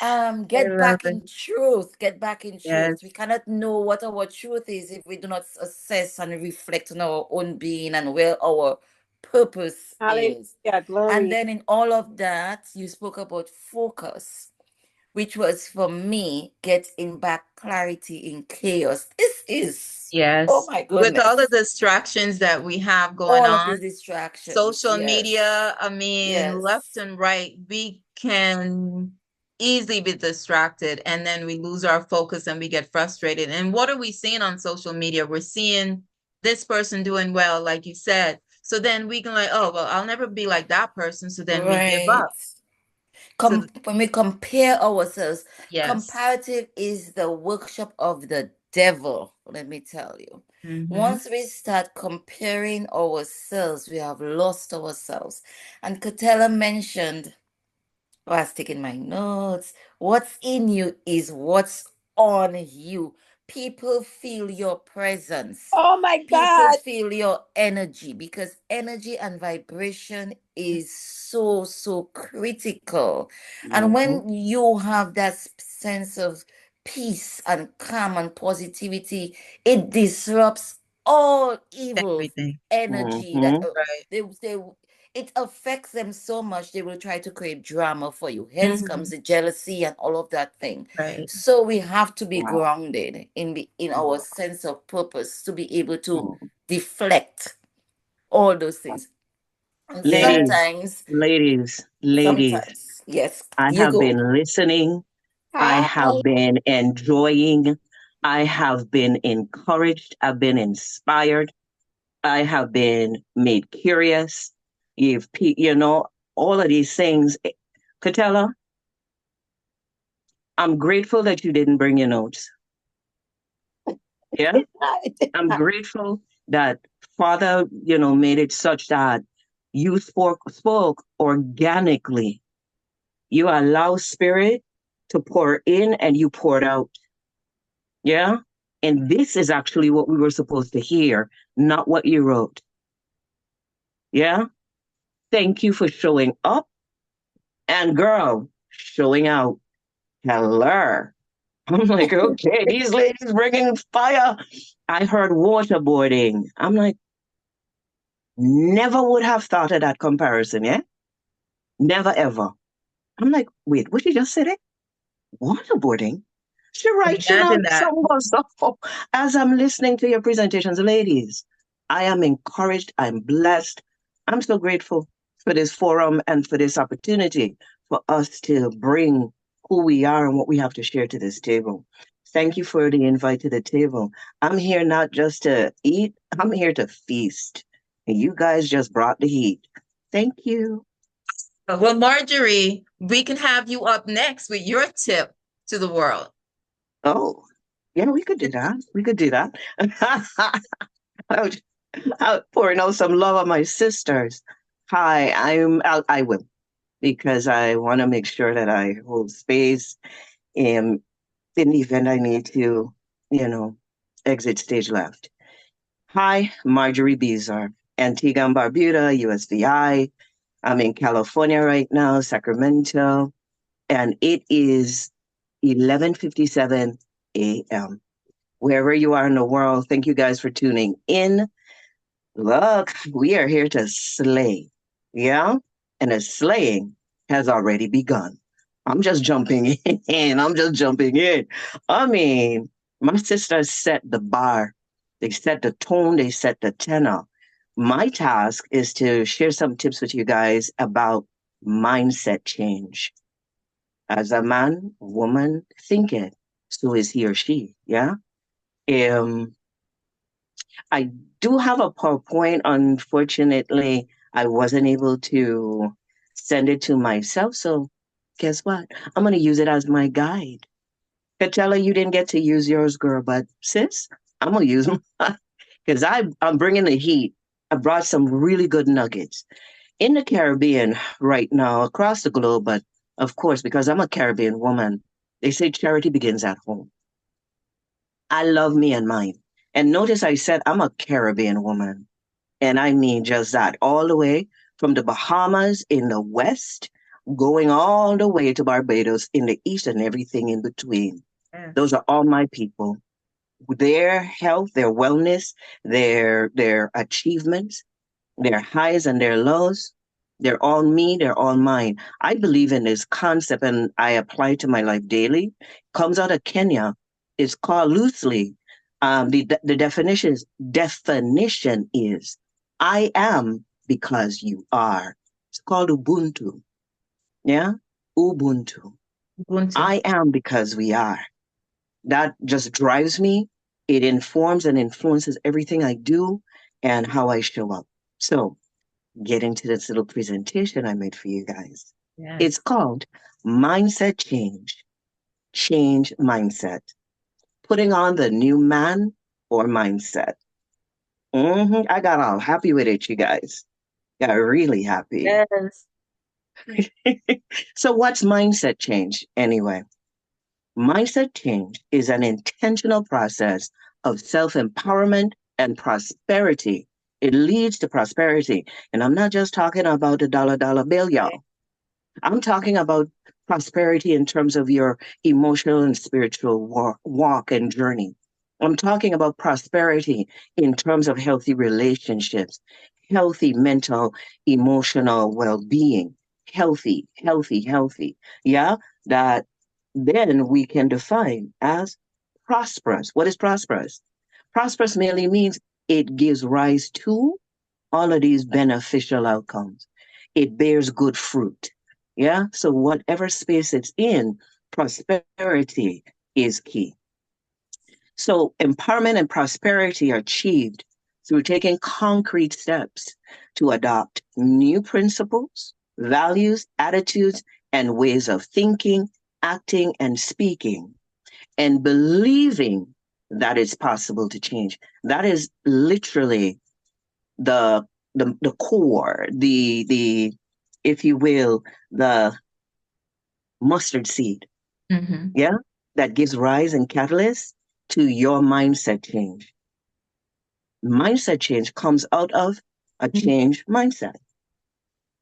I Get love back it. in truth. Get back in truth. We Yes. cannot know what our truth is if we do not assess and reflect on our own being and where our purpose is. Hallelujah. And Glory. then in all of that, you spoke about focus, which was for me getting back clarity in chaos. This is, oh Yes. my With all the goodness, distractions that we have going all of on, these distractions. social media, Yes, I mean, left yes, and right, we can easily be distracted and then we lose our focus and we get frustrated. And what are we seeing on social media? We're seeing this person doing well, like you said. So then we can like, oh, well, I'll never be like that person. So then we give right. up. So When we compare ourselves, yes. comparative is the workshop of the devil, let me tell you. Hmm. Once we start comparing ourselves, we have lost ourselves. And Katela mentioned, oh, I was taking my notes. What's in you is what's on you. People feel your presence. Oh my People God. feel your energy because energy and vibration is so, so critical. And Mhm. when you have that sense of peace and calm and positivity, it disrupts all evil Everything. energy that Mhm. Right. they it affects them so much they will try to create drama for you. Hence Hmm. comes the jealousy and all of that thing. Right. So we have to be Wow. grounded in our sense of purpose to be able to Mhm. deflect all those things. And Ladies, sometimes, ladies, yes, I you have go. been listening. I Hi. have been enjoying. I have been encouraged. I've been inspired. I have been made curious. All of these things. Katela, I'm grateful that you didn't bring your notes. Yeah. It did I'm not. grateful that Father, made it such that you spoke organically. You allow spirit to pour in and you poured out. Yeah. And this is actually what we were supposed to hear, not what you wrote. Yeah. Thank you for showing up and girl, showing out. Hello. I'm like, okay, these ladies bringing fire. I heard waterboarding. I'm like, never would have thought of that comparison. Yeah. Never ever. I'm like, wait, what you just said it? Waterboarding? She writing Imagine out that. some more stuff as I'm listening to your presentations, ladies. I am encouraged. I'm blessed. I'm so grateful for this forum and for this opportunity for us to bring who we are and what we have to share to this table. Thank you for the invite to the table. I'm here not just to eat, I'm here to feast. And you guys just brought the heat. Thank you. Well, Marjorie, we can have you up next with your tip to the world. Oh, yeah, we could do that. We could do that. Out, out pouring out some love on my sisters. Hi, I will because I want to make sure that I hold space in the event I need to, you know, exit stage left. Hi, Marjorie Beezer, Antigua and Barbuda, USVI. I'm in California right now, Sacramento, and it is 11:57 a.m. Wherever you are in the world, thank you guys for tuning in. Look, we are here to slay. Yeah? And the slaying has already begun. I'm just jumping in. I'm just jumping in. I mean, my sisters set the bar, they set the tone, they set the tenor. My task is to share some tips with you guys about mindset change. As a man, woman thinketh, so is he or she. Yeah? Um, I do have a PowerPoint. Unfortunately, I wasn't able to send it to myself. So guess what? I'm going to use it as my guide. Katella, you didn't get to use yours, girl, but sis, I'm going to use mine because I'm bringing the heat. I brought some really good nuggets. In the Caribbean right now, across the globe, but of course, because I'm a Caribbean woman, they say charity begins at home. I love me and mine. And notice I said I'm a Caribbean woman. And I mean just that, all the way from the Bahamas in the west, going all the way to Barbados in the east and everything in between. Yes. Those are all my people. Their health, their wellness, their achievements, their highs and their lows, they're all me, they're all mine. I believe in this concept and I apply it to my life daily. Comes out of Kenya. It's called loosely. The definition is I am because you are. It's called Ubuntu. Yeah? Ubuntu. Ubuntu. I am because we are. That just drives me. It informs and influences everything I do and how I show up. So, get into this little presentation I made for you guys. Yes. It's called Mindset Change. Change Mindset. Putting on the new man or mindset. I got all happy with it, you guys. Got really happy. Yes. So what's mindset change anyway? Mindset change is an intentional process of self-empowerment and prosperity. It leads to prosperity. And I'm not just talking about the dollar bill, y'all. I'm talking about prosperity in terms of your emotional and spiritual walk and journey. I'm talking about prosperity in terms of healthy relationships, healthy mental, emotional well-being, healthy. Yeah, that then we can define as prosperous. What is prosperous? Prosperous merely means it gives rise to all of these beneficial outcomes. It bears good fruit. Yeah. So whatever space it's in, prosperity is key. So empowerment and prosperity are achieved through taking concrete steps to adopt new principles, values, attitudes, and ways of thinking, acting, and speaking, and believing that it's possible to change. That is literally the core, the if you will, the mustard seed, yeah, that gives rise and catalyst to your mindset change. Mindset change comes out of a change mindset.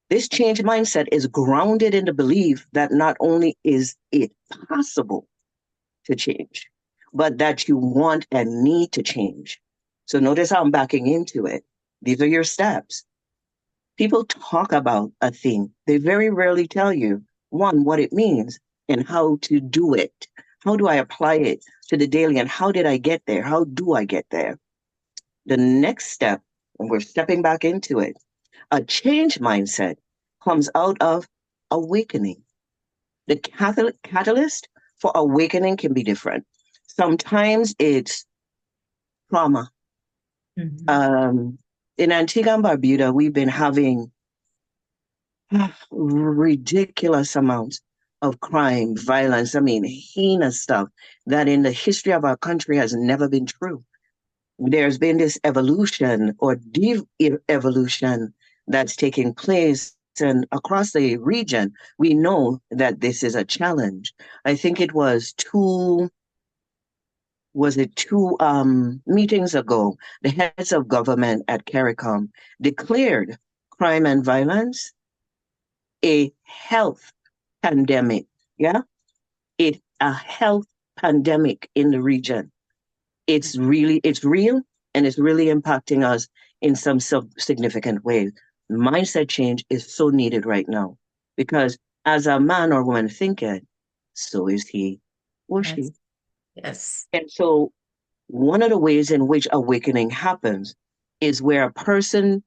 This change mindset is grounded in the belief that not only is it possible to change, but that you want and need to change. So notice how I'm backing into it. These are your steps. People talk about a thing. They very rarely tell you, one, what it means and how to do it. How do I apply it to the daily and how did I get there? How do I get there? The next step, and we're stepping back into it, a change mindset comes out of awakening. The catalyst for awakening can be different. Sometimes it's trauma. In Antigua and Barbuda, we've been having ridiculous amounts of crime, violence, heinous stuff that in the history of our country has never been true. There's been this evolution or de-evolution that's taking place, and across the region, we know that this is a challenge. I think it was two meetings ago, the heads of government at CARICOM declared crime and violence a health pandemic. Yeah, it's a health pandemic in the region. It's real, and it's really impacting us in some significant ways. Mindset change is so needed right now because as a man or woman thinking, so is he or she. Yes. And so one of the ways in which awakening happens is where a person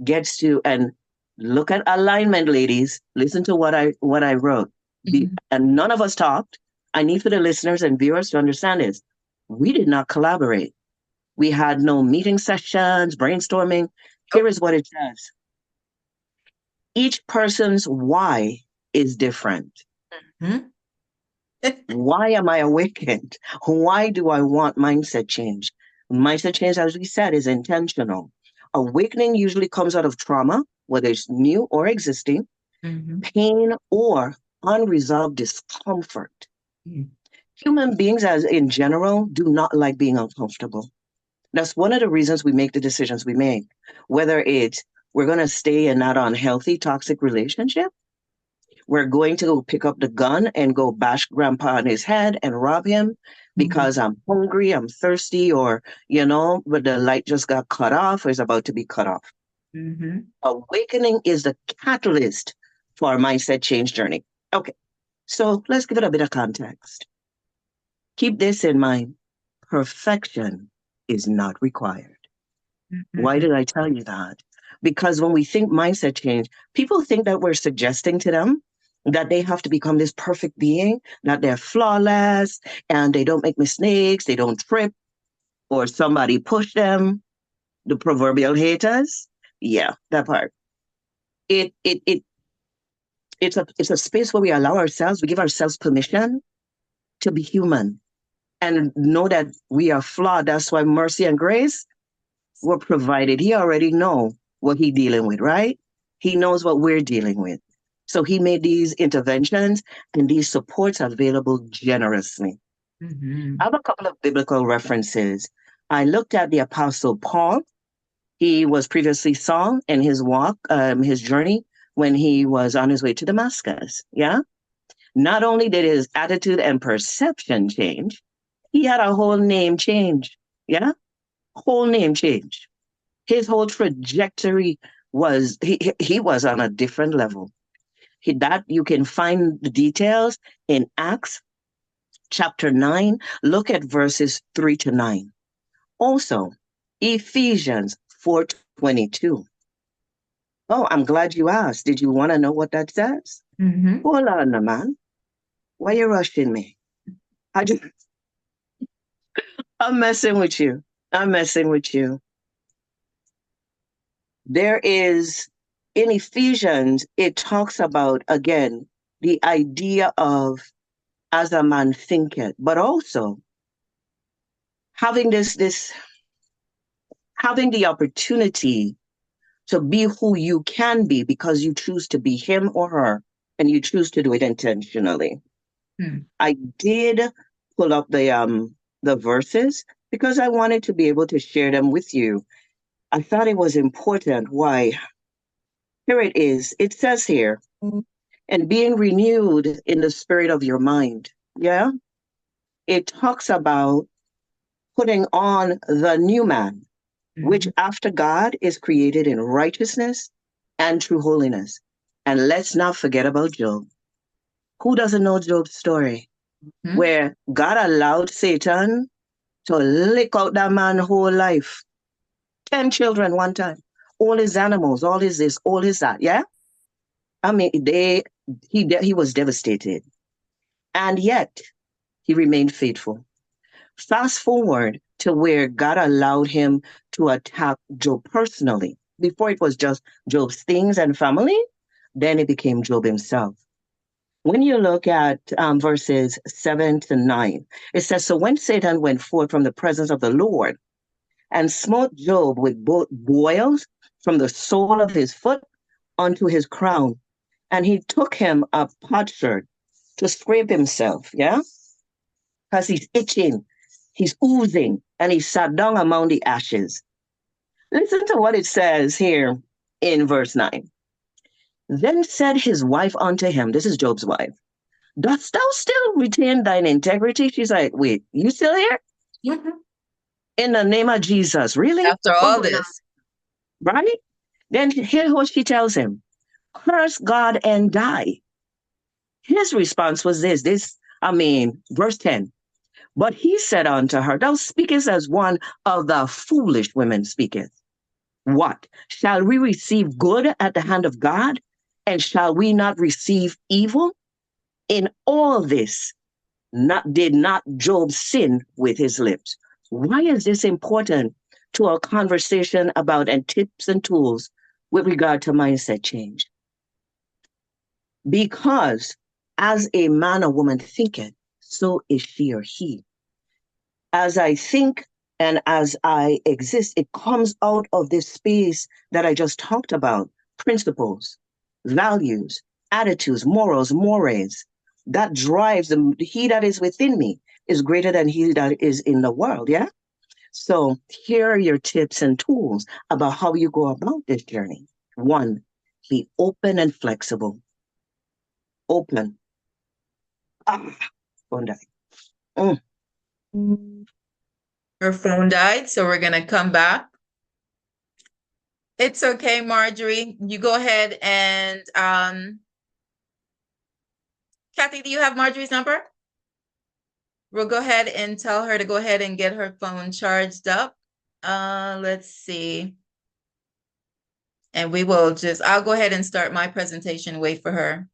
gets to, and look at alignment, ladies, listen to what I wrote. And none of us talked. I need for the listeners and viewers to understand this. We did not collaborate. We had no meeting sessions, brainstorming. Here is what it says. Each person's why is different. Why am I awakened? Why do I want mindset change? Mindset change, as we said, is intentional. Awakening usually comes out of trauma, whether it's new or existing, pain, or unresolved discomfort. Human beings, as in general, do not like being uncomfortable. That's one of the reasons we make the decisions we make. Whether it's we're going to stay in that unhealthy, toxic relationship, we're going to go pick up the gun and go bash grandpa on his head and rob him because I'm hungry, I'm thirsty, or, but the light just got cut off or is about to be cut off. Awakening is the catalyst for our mindset change journey. Okay, so let's give it a bit of context. Keep this in mind. Perfection is not required. Why did I tell you that? Because when we think mindset change, people think that we're suggesting to them that they have to become this perfect being, that they're flawless and they don't make mistakes, they don't trip, or somebody push them, the proverbial haters. Yeah, that part. It's a space where we allow ourselves, we give ourselves permission to be human and know that we are flawed. That's why mercy and grace were provided. He already know what he's dealing with, right? He knows what we're dealing with. So he made these interventions and these supports available generously. I have a couple of biblical references. I looked at the Apostle Paul. He was previously Saul in his walk, his journey when he was on his way to Damascus. Yeah. Not only did his attitude and perception change, he had a whole name change. Yeah. Whole name change. His whole trajectory was, he was on a different level. That you can find the details in Acts chapter 9. Look at verses 3-9. Also, Ephesians 4:22. Oh, I'm glad you asked. Did you want to know what that says? Hold on, man. Why you rushing me? I'm messing with you. I'm messing with you. There is, in Ephesians, it talks about, again, the idea of as a man thinketh, but also having having the opportunity to be who you can be because you choose to be him or her and you choose to do it intentionally. I did pull up the verses because I wanted to be able to share them with you. I thought it was important. Why? Here it is. It says here, and being renewed in the spirit of your mind. Yeah. It talks about putting on the new man, which after God is created in righteousness and true holiness. And let's not forget about Job. Who doesn't know Job's story? Where God allowed Satan to lick out that man's whole life. 10 children one time. All his animals, all his this, all his that. Yeah? I mean, he was devastated. And yet, he remained faithful. Fast forward to where God allowed him to attack Job personally. Before it was just Job's things and family, then it became Job himself. When you look at verses 7-9, it says, so when Satan went forth from the presence of the Lord and smote Job with both boils from the sole of his foot unto his crown, and he took him a potsherd to scrape himself, yeah? Because he's itching, he's oozing, and he sat down among the ashes. Listen to what it says here in verse 9. Then said his wife unto him, this is Job's wife, dost thou still retain thine integrity? She's like, wait, you still here? In the name of Jesus, really? After all this. Right? Then hear what she tells him. Curse God and die. His response was this, verse 10. But he said unto her, thou speakest as one of the foolish women speaketh. What? Shall we receive good at the hand of God? And shall we not receive evil? In all this, did not Job sin with his lips? Why is this important to our conversation about and tips and tools with regard to mindset change? Because As a man or woman thinketh, so is she or he. As I think and as I exist, it comes out of this space that I just talked about: principles, values, attitudes, morals, mores. That drives he that is within me is greater than he that is in the world. Yeah. So here are your tips and tools about how you go about this journey. 1, be open and flexible. Open. Phone died. Her phone died, so we're going to come back. It's okay, Marjorie. You go ahead and Kathy, do you have Marjorie's number? We'll go ahead and tell her to go ahead and get her phone charged up. Let's see. And we will I'll go ahead and start my presentation, wait for her.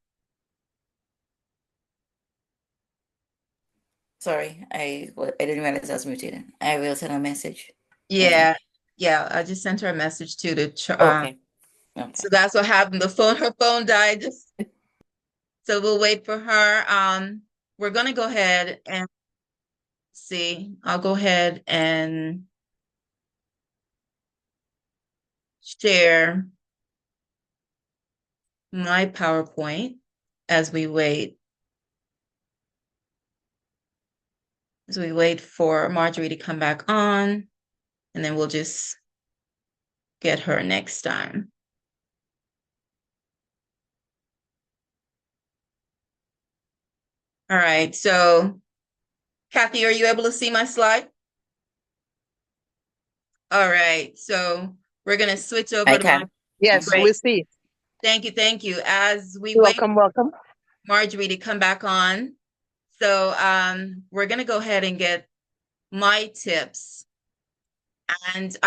Sorry, I didn't realize I was muted. I will send a message. Yeah, yeah. I just sent her a message too to Okay. So that's what happened. Her phone died. So we'll wait for her. We're gonna go ahead and see. I'll go ahead and share my PowerPoint as we wait. As we wait for Marjorie to come back on, and then we'll just get her next time. All right, so Kathy, are you able to see my slide? All right, so we're gonna switch over I to can. Yes, Great. we see. Thank you, thank you. As we Welcome, welcome. Marjorie to come back on. So we're gonna go ahead and get my tips and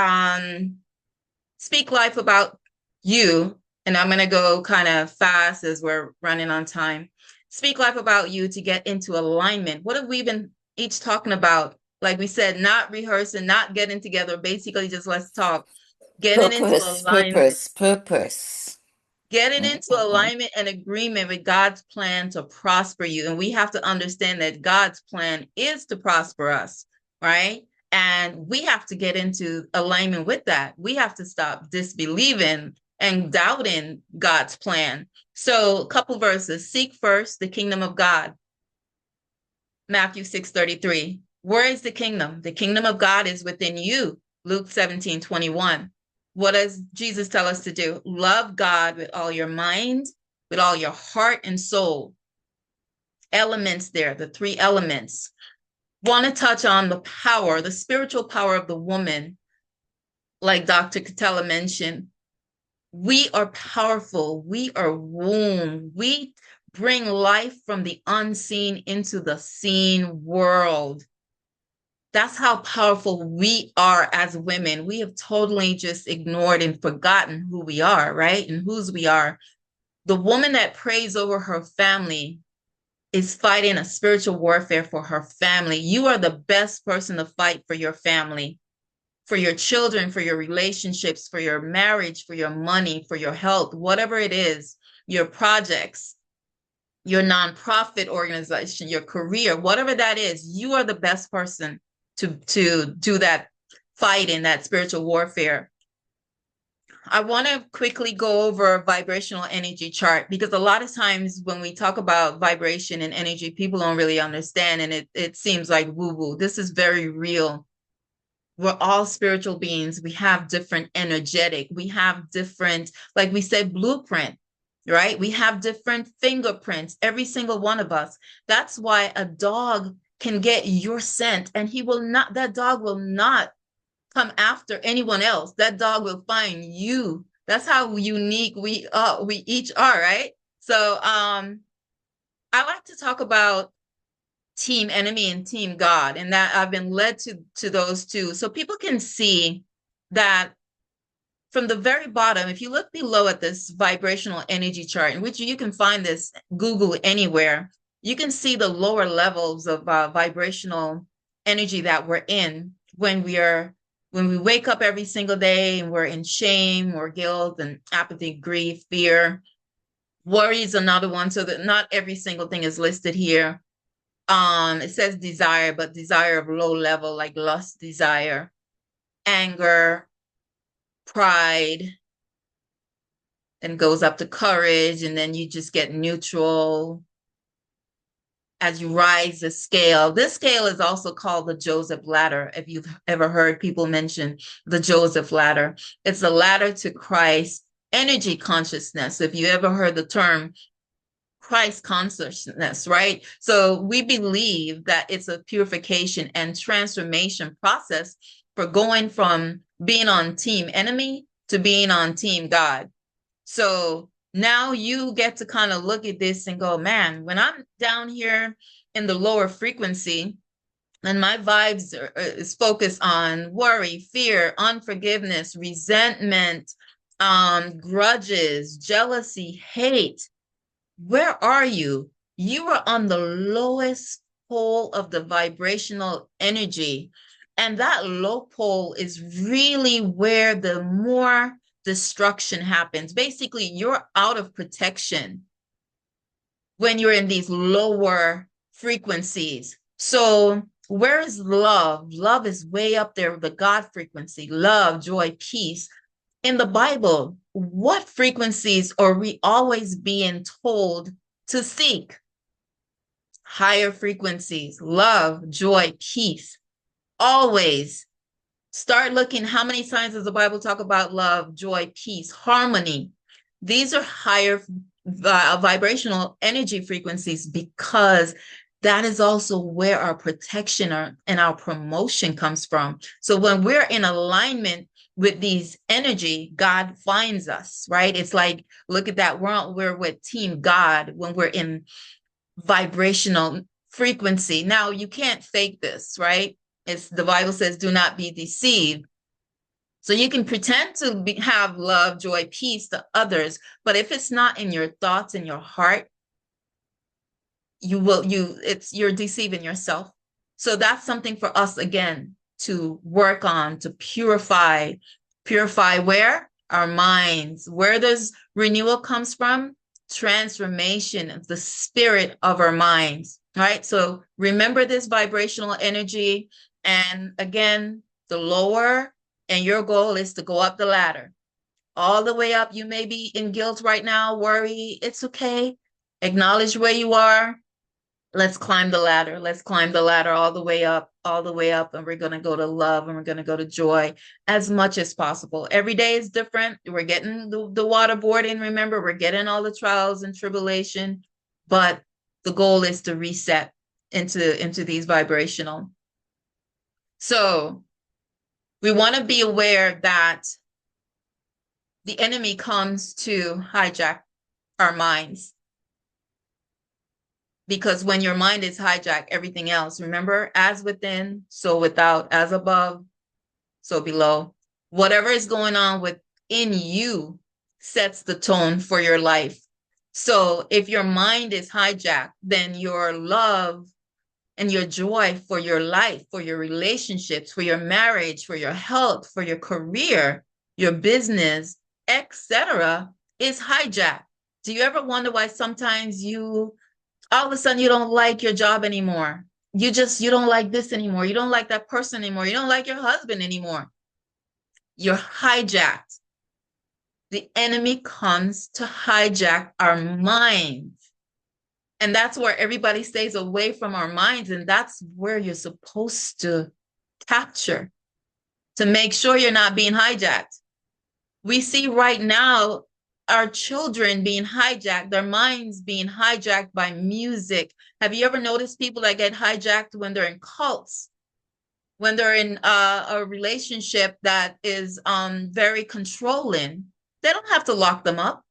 speak life about you. And I'm gonna go kind of fast as we're running on time. Speak life about you to get into alignment. What have we been each talking about? Like we said, not rehearsing, not getting together, basically just let's talk. Getting into alignment. Purpose. Getting into alignment and agreement with God's plan to prosper you. And we have to understand that God's plan is to prosper us, right? And we have to get into alignment with that. We have to stop disbelieving and doubting God's plan. So a couple verses. Seek first the kingdom of God. Matthew 6:33. Where is the kingdom? The kingdom of God is within you. Luke 17:21. What does Jesus tell us to do? Love God with all your mind, with all your heart and soul. Elements there, the 3 elements. Want to touch on the power, the spiritual power of the woman, like Dr. Catella mentioned. We are powerful. We are womb. We bring life from the unseen into the seen world. That's how powerful we are as women. We have totally just ignored and forgotten who we are, right? And whose we are. The woman that prays over her family is fighting a spiritual warfare for her family. You are the best person to fight for your family, for your children, for your relationships, for your marriage, for your money, for your health, whatever it is, your projects, your nonprofit organization, your career, whatever that is, you are the best person to do that fight in that spiritual warfare. I want to quickly go over a vibrational energy chart because a lot of times when we talk about vibration and energy, people don't really understand, and it seems like woo-woo. This is very real. We're all spiritual beings. We have different energetic. We have different, like we said, blueprint, right? We have different fingerprints, every single one of us. That's why a dog can get your scent and that dog will not come after anyone else. That dog will find you. That's how unique we each are, right? So I like to talk about team enemy and team God, and that I've been led to those two. So people can see that from the very bottom, if you look below at this vibrational energy chart, in which you can find this, Google anywhere, you can see the lower levels of vibrational energy that we're in when we wake up every single day and we're in shame or guilt and apathy, grief, fear, Worry is another one, so that not every single thing is listed here. It says desire, but desire of low level, like lust, desire, anger, pride, and goes up to courage, and then you just get neutral as you rise the scale. This scale is also called the Joseph ladder. If you've ever heard people mention the Joseph ladder, it's a ladder to Christ energy consciousness. If you ever heard the term Christ consciousness, right? So we believe that it's a purification and transformation process for going from being on team enemy to being on team God. So now you get to kind of look at this and go, man, when I'm down here in the lower frequency and my vibes is focused on worry, fear, unforgiveness, resentment, grudges, jealousy, hate, where are you? You are on the lowest pole of the vibrational energy. And that low pole is really where the more destruction happens. Basically, you're out of protection when you're in these lower frequencies. So where is love? Love is way up there, the God frequency, love, joy, peace. In the Bible, what frequencies are we always being told to seek? Higher frequencies, love, joy, peace. Always. Start looking, how many times does the Bible talk about love, joy, peace, harmony? These are higher vibrational energy frequencies, because that is also where our protection and our promotion comes from. So when we're in alignment with these energy, God finds us, right? It's like, look at that. We're with Team God when we're in vibrational frequency. Now, you can't fake this, right? It's the Bible says, do not be deceived. So you can pretend to have love, joy, peace to others, but if it's not in your thoughts and your heart, you're deceiving yourself. So that's something for us, again, to work on, to purify where? Our minds. Where does renewal comes from? Transformation of the spirit of our minds, right? So remember this vibrational energy. And again, the lower, and your goal is to go up the ladder. All the way up. You may be in guilt right now, worry. It's okay. Acknowledge where you are. Let's climb the ladder. Let's climb the ladder all the way up, and we're going to go to love, and we're going to go to joy as much as possible. Every day is different. We're getting the waterboarding. Remember, we're getting all the trials and tribulation, but the goal is to reset into these vibrational. So we want to be aware that the enemy comes to hijack our minds. Because when your mind is hijacked, everything else, remember, as within, so without, as above, so below. Whatever is going on within you sets the tone for your life. So if your mind is hijacked, then your love and your joy for your life, for your relationships, for your marriage, for your health, for your career, your business, etc., is hijacked. Do you ever wonder why sometimes all of a sudden you don't like your job anymore? You don't like this anymore. You don't like that person anymore. You don't like your husband anymore. You're hijacked. The enemy comes to hijack our minds. And that's where everybody stays away from our minds. And that's where you're supposed to capture, to make sure you're not being hijacked. We see right now our children being hijacked, their minds being hijacked by music. Have you ever noticed people that get hijacked when they're in cults, when they're in a relationship that is very controlling? They don't have to lock them up.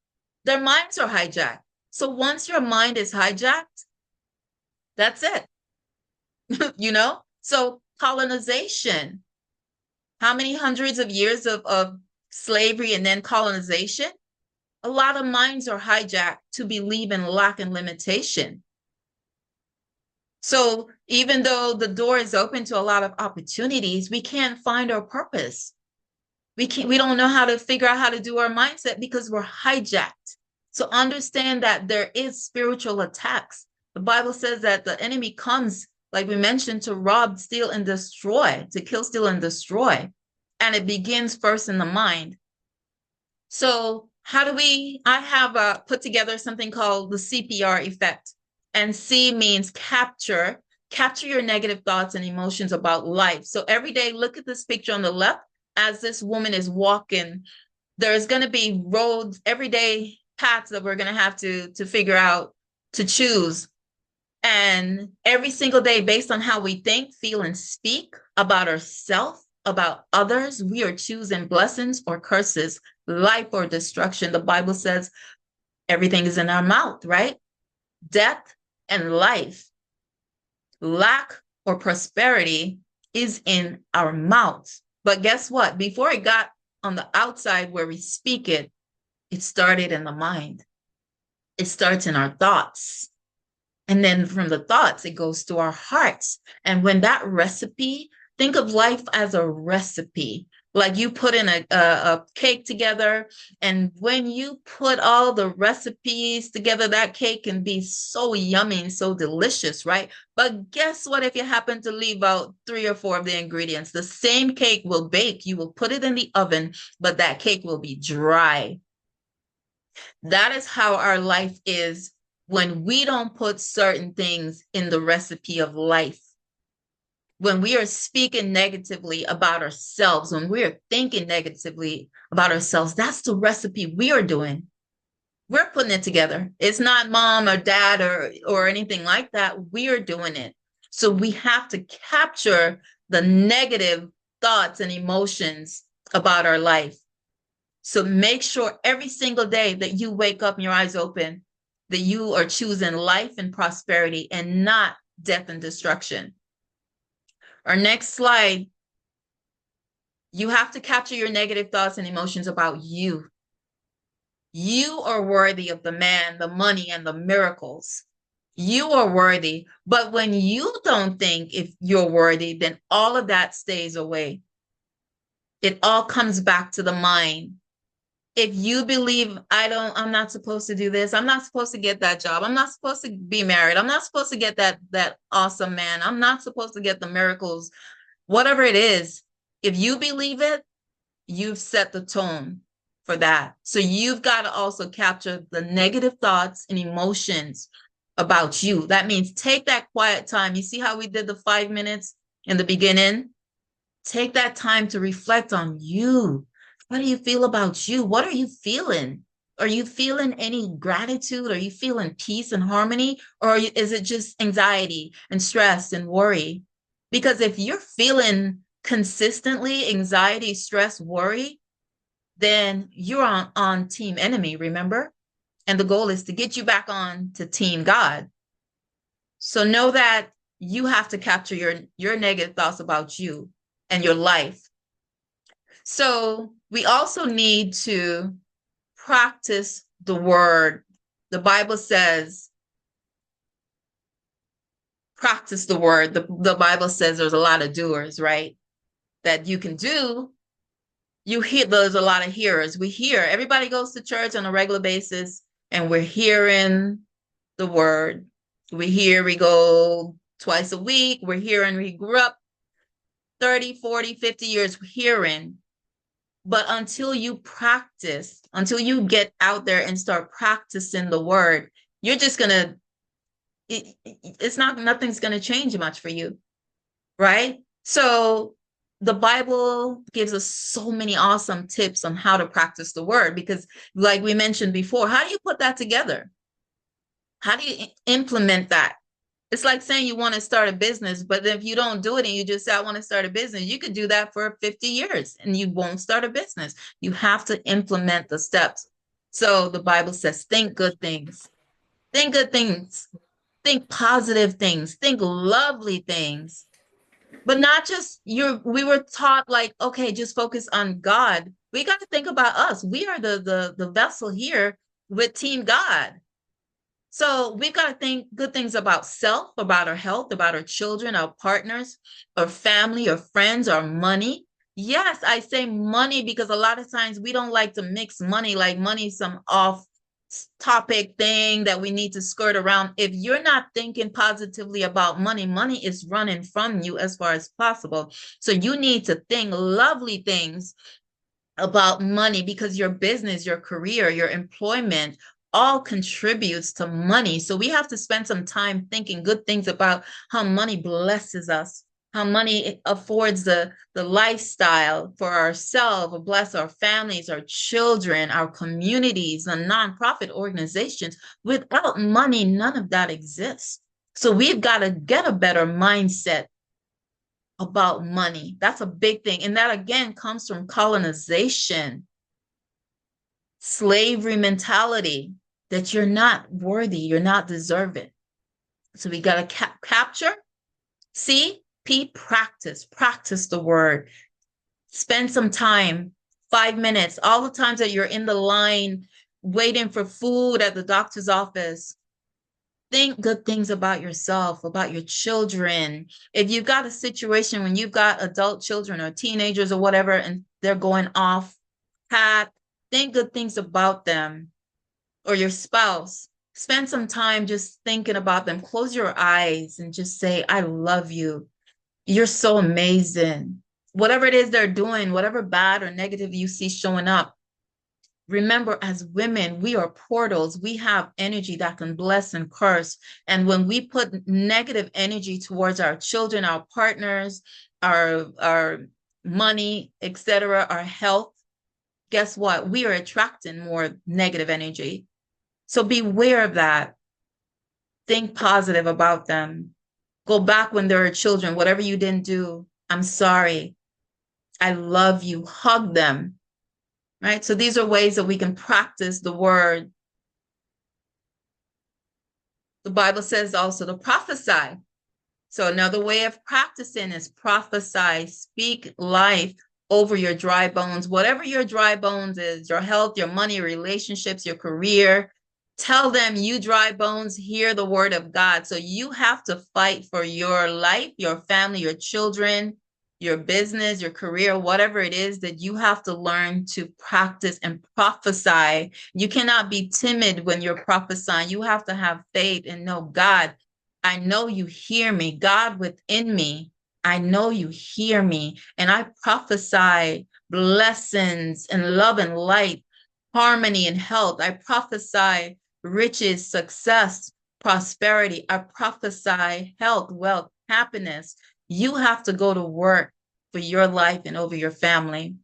Their minds are hijacked. So once your mind is hijacked, that's it. So colonization, how many hundreds of years of slavery and then colonization? A lot of minds are hijacked to believe in lack and limitation. So even though the door is open to a lot of opportunities, we can't find our purpose. We don't know how to figure out how to do our mindset because we're hijacked. So understand that there is spiritual attacks. The Bible says that the enemy comes, like we mentioned, to rob, steal, and destroy, to kill, steal, and destroy. And it begins first in the mind. So how do I have put together something called the CPR effect. And C means capture your negative thoughts and emotions about life. So every day, look at this picture on the left. As this woman is walking, there's going to be roads, everyday paths that we're going to have to figure out, to choose. And every single day, based on how we think, feel, and speak about ourselves, about others, we are choosing blessings or curses, life or destruction. The Bible says everything is in our mouth, right? Death and life, lack or prosperity is in our mouths. But guess what? Before it got on the outside where we speak it, it started in the mind. It starts in our thoughts. And then from the thoughts, it goes to our hearts. And when that recipe, think of life as a recipe. Like you put in a cake together, and when you put all the recipes together, that cake can be so yummy and so delicious, right? But guess what? If you happen to leave out 3 or 4 of the ingredients, the same cake will bake. You will put it in the oven, but that cake will be dry. That is how our life is when we don't put certain things in the recipe of life. When we are speaking negatively about ourselves, when we are thinking negatively about ourselves, that's the recipe we are doing. We're putting it together. It's not mom or dad or anything like that. We are doing it. So we have to capture the negative thoughts and emotions about our life. So make sure every single day that you wake up and your eyes open, that you are choosing life and prosperity and not death and destruction. Our next slide, you have to capture your negative thoughts and emotions about you. You are worthy of the man, the money, and the miracles. You are worthy. But when you don't think if you're worthy, then all of that stays away. It all comes back to the mind. If you believe I'm not supposed to do this, I'm not supposed to get that job, I'm not supposed to be married, I'm not supposed to get that awesome man, I'm not supposed to get the miracles, whatever it is, if you believe it, you've set the tone for that. So you've got to also capture the negative thoughts and emotions about you. That means take that quiet time. You see how we did the 5 minutes in the beginning? Take that time to reflect on you. What do you feel about you? What are you feeling? Are you feeling any gratitude? Are you feeling peace and harmony? Or is it just anxiety and stress and worry? Because if you're feeling consistently anxiety, stress, worry, then you're on team enemy, remember? And the goal is to get you back on to team God. So know that you have to capture your negative thoughts about you and your life. So we also need to practice the word. The Bible says, practice the word. The Bible says there's a lot of doers, right? That you can do. You hear, there's a lot of hearers. We hear, everybody goes to church on a regular basis, and we're hearing the word. We go twice a week. We're hearing, we grew up 30, 40, 50 years hearing. But until you practice, until you get out there and start practicing the word, you're just going to, nothing's going to change much for you, right? So the Bible gives us so many awesome tips on how to practice the word, because like we mentioned before, how do you put that together? How do you implement that? It's like saying you want to start a business, but if you don't do it and you just say, I want to start a business, you could do that for 50 years and you won't start a business. You have to implement the steps. So the Bible says, think good things, think good things, think positive things, think lovely things, but not just we were taught like, okay, just focus on God. We got to think about us. We are the vessel here with Team God. So we've got to think good things about self, about our health, about our children, our partners, our family, our friends, our money. Yes, I say money because a lot of times we don't like to mix money, like money some off topic thing that we need to skirt around. If you're not thinking positively about money, money is running from you as far as possible. So you need to think lovely things about money, because your business, your career, your employment all contributes to money. So we have to spend some time thinking good things about how money blesses us, how money affords the lifestyle for ourselves, bless our families, our children, our communities, and nonprofit organizations. Without money, none of that exists. So we've got to get a better mindset about money. That's a big thing. And that again comes from colonization, slavery mentality, that you're not worthy, you're not deserving. So we got to capture, see, practice the word. Spend some time, 5 minutes, all the times that you're in the line waiting for food at the doctor's office. Think good things about yourself, about your children. If you've got a situation when you've got adult children or teenagers or whatever, and they're going off path, think good things about them. Or your spouse. Spend some time just thinking about them. Close your eyes and just say, I love you. You're so amazing. Whatever it is they're doing, whatever bad or negative you see showing up, remember, as women, we are portals. We have energy that can bless and curse. And when we put negative energy towards our children, our partners, our money, etc., our health, guess what? We are attracting more negative energy. So beware of that. Think positive about them. Go back when they were children. Whatever you didn't do, I'm sorry. I love you. Hug them. Right? So these are ways that we can practice the word. The Bible says also to prophesy. So another way of practicing is prophesy. Speak life over your dry bones. Whatever your dry bones is, your health, your money, relationships, your career. Tell them, you dry bones, hear the word of God. So you have to fight for your life, your family, your children, your business, your career, whatever it is, that you have to learn to practice and prophesy. You cannot be timid when you're prophesying. You have to have faith and know, God, I know you hear me. God within me, I know you hear me. And I prophesy blessings and love and light, harmony and health. I prophesy riches, success, prosperity. I prophesy health, wealth, happiness. You have to go to work for your life and over your family.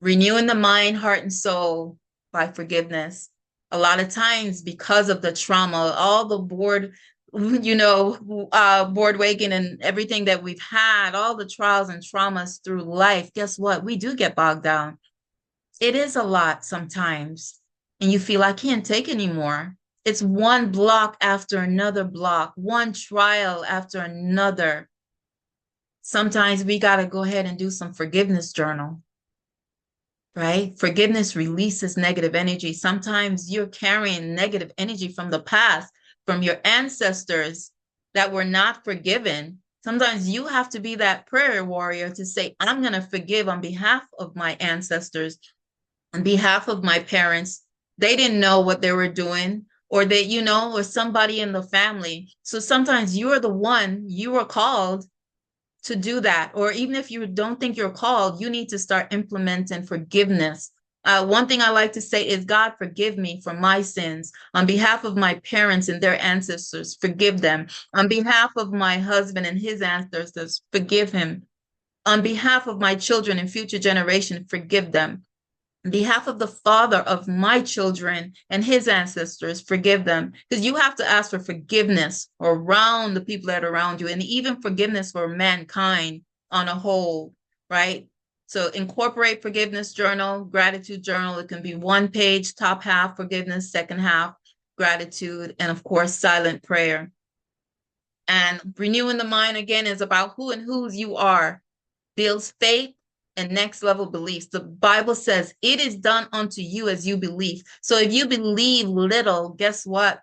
Renewing the mind, heart, and soul by forgiveness. A lot of times, because of the trauma, all the board waking and everything that we've had, all the trials and traumas through life, guess what? We do get bogged down. It is a lot sometimes, and you feel I can't take anymore. It's one block after another block, one trial after another. Sometimes we got to go ahead and do some forgiveness journal, right? Forgiveness releases negative energy. Sometimes you're carrying negative energy from the past, from your ancestors that were not forgiven. Sometimes you have to be that prayer warrior to say, I'm going to forgive on behalf of my ancestors, on behalf of my parents. They didn't know what they were doing, or they, or somebody in the family. So sometimes you are the one, you are called to do that. Or even if you don't think you're called, you need to start implementing forgiveness. One thing I like to say is, God, forgive me for my sins. On behalf of my parents and their ancestors, forgive them. On behalf of my husband and his ancestors, forgive him. On behalf of my children and future generations, forgive them. On behalf of the father of my children and his ancestors, forgive them. Because you have to ask for forgiveness around the people that are around you, and even forgiveness for mankind on a whole, right? So incorporate forgiveness journal, gratitude journal. It can be 1 page, top half forgiveness, second half gratitude, and of course, silent prayer. And renewing the mind, again, is about who and whose you are. Builds faith and next level beliefs. The Bible says it is done unto you as you believe. So if you believe little, guess what,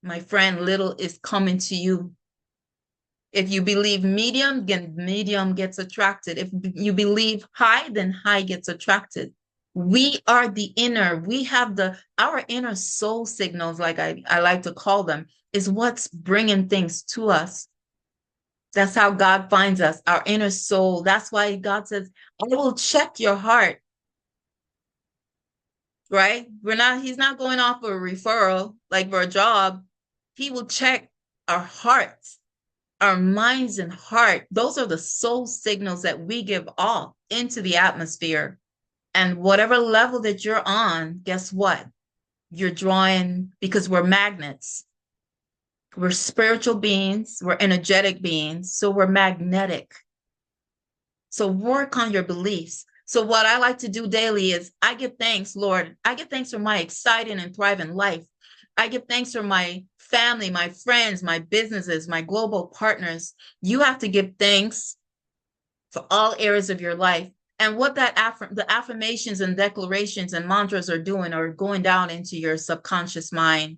my friend, little is coming to you. If you believe medium, then medium gets attracted. If you believe high, then high gets attracted. We are the inner, we have our inner soul signals, like I like to call them, is what's bringing things to us. That's how God finds us, our inner soul. That's why God says, I will check your heart, right? He's not going off for a referral, like for a job. He will check our hearts, our minds and heart. Those are the soul signals that we give off into the atmosphere. And whatever level that you're on, guess what? You're drawing, because we're magnets. We're spiritual beings, we're energetic beings, so we're magnetic. So work on your beliefs. So what I like to do daily is I give thanks, Lord. I give thanks for my exciting and thriving life. I give thanks for my family, my friends, my businesses, my global partners. You have to give thanks for all areas of your life. And what the affirmations and declarations and mantras are doing are going down into your subconscious mind,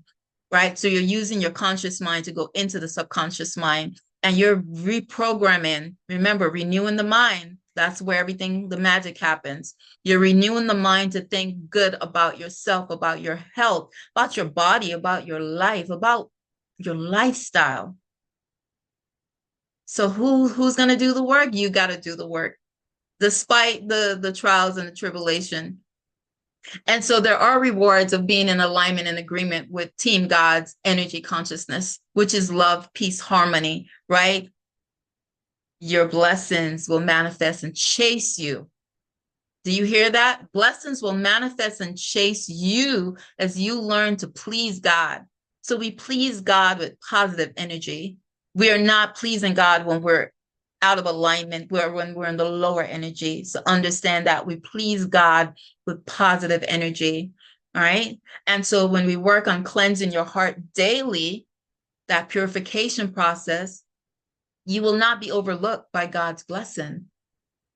right? So you're using your conscious mind to go into the subconscious mind, and you're reprogramming. Remember, renewing the mind. That's where everything, the magic happens. You're renewing the mind to think good about yourself, about your health, about your body, about your life, about your lifestyle. So who's going to do the work? You got to do the work, despite the trials and the tribulation. And so there are rewards of being in alignment and agreement with Team God's energy consciousness, which is love, peace, harmony, right? Your blessings will manifest and chase you. Do you hear that? Blessings will manifest and chase you as you learn to please God. So we please God with positive energy. We are not pleasing God when we're out of alignment, when we're in the lower energy. So understand that we please God with positive energy. All right. And so when we work on cleansing your heart daily, that purification process, you will not be overlooked by God's blessing.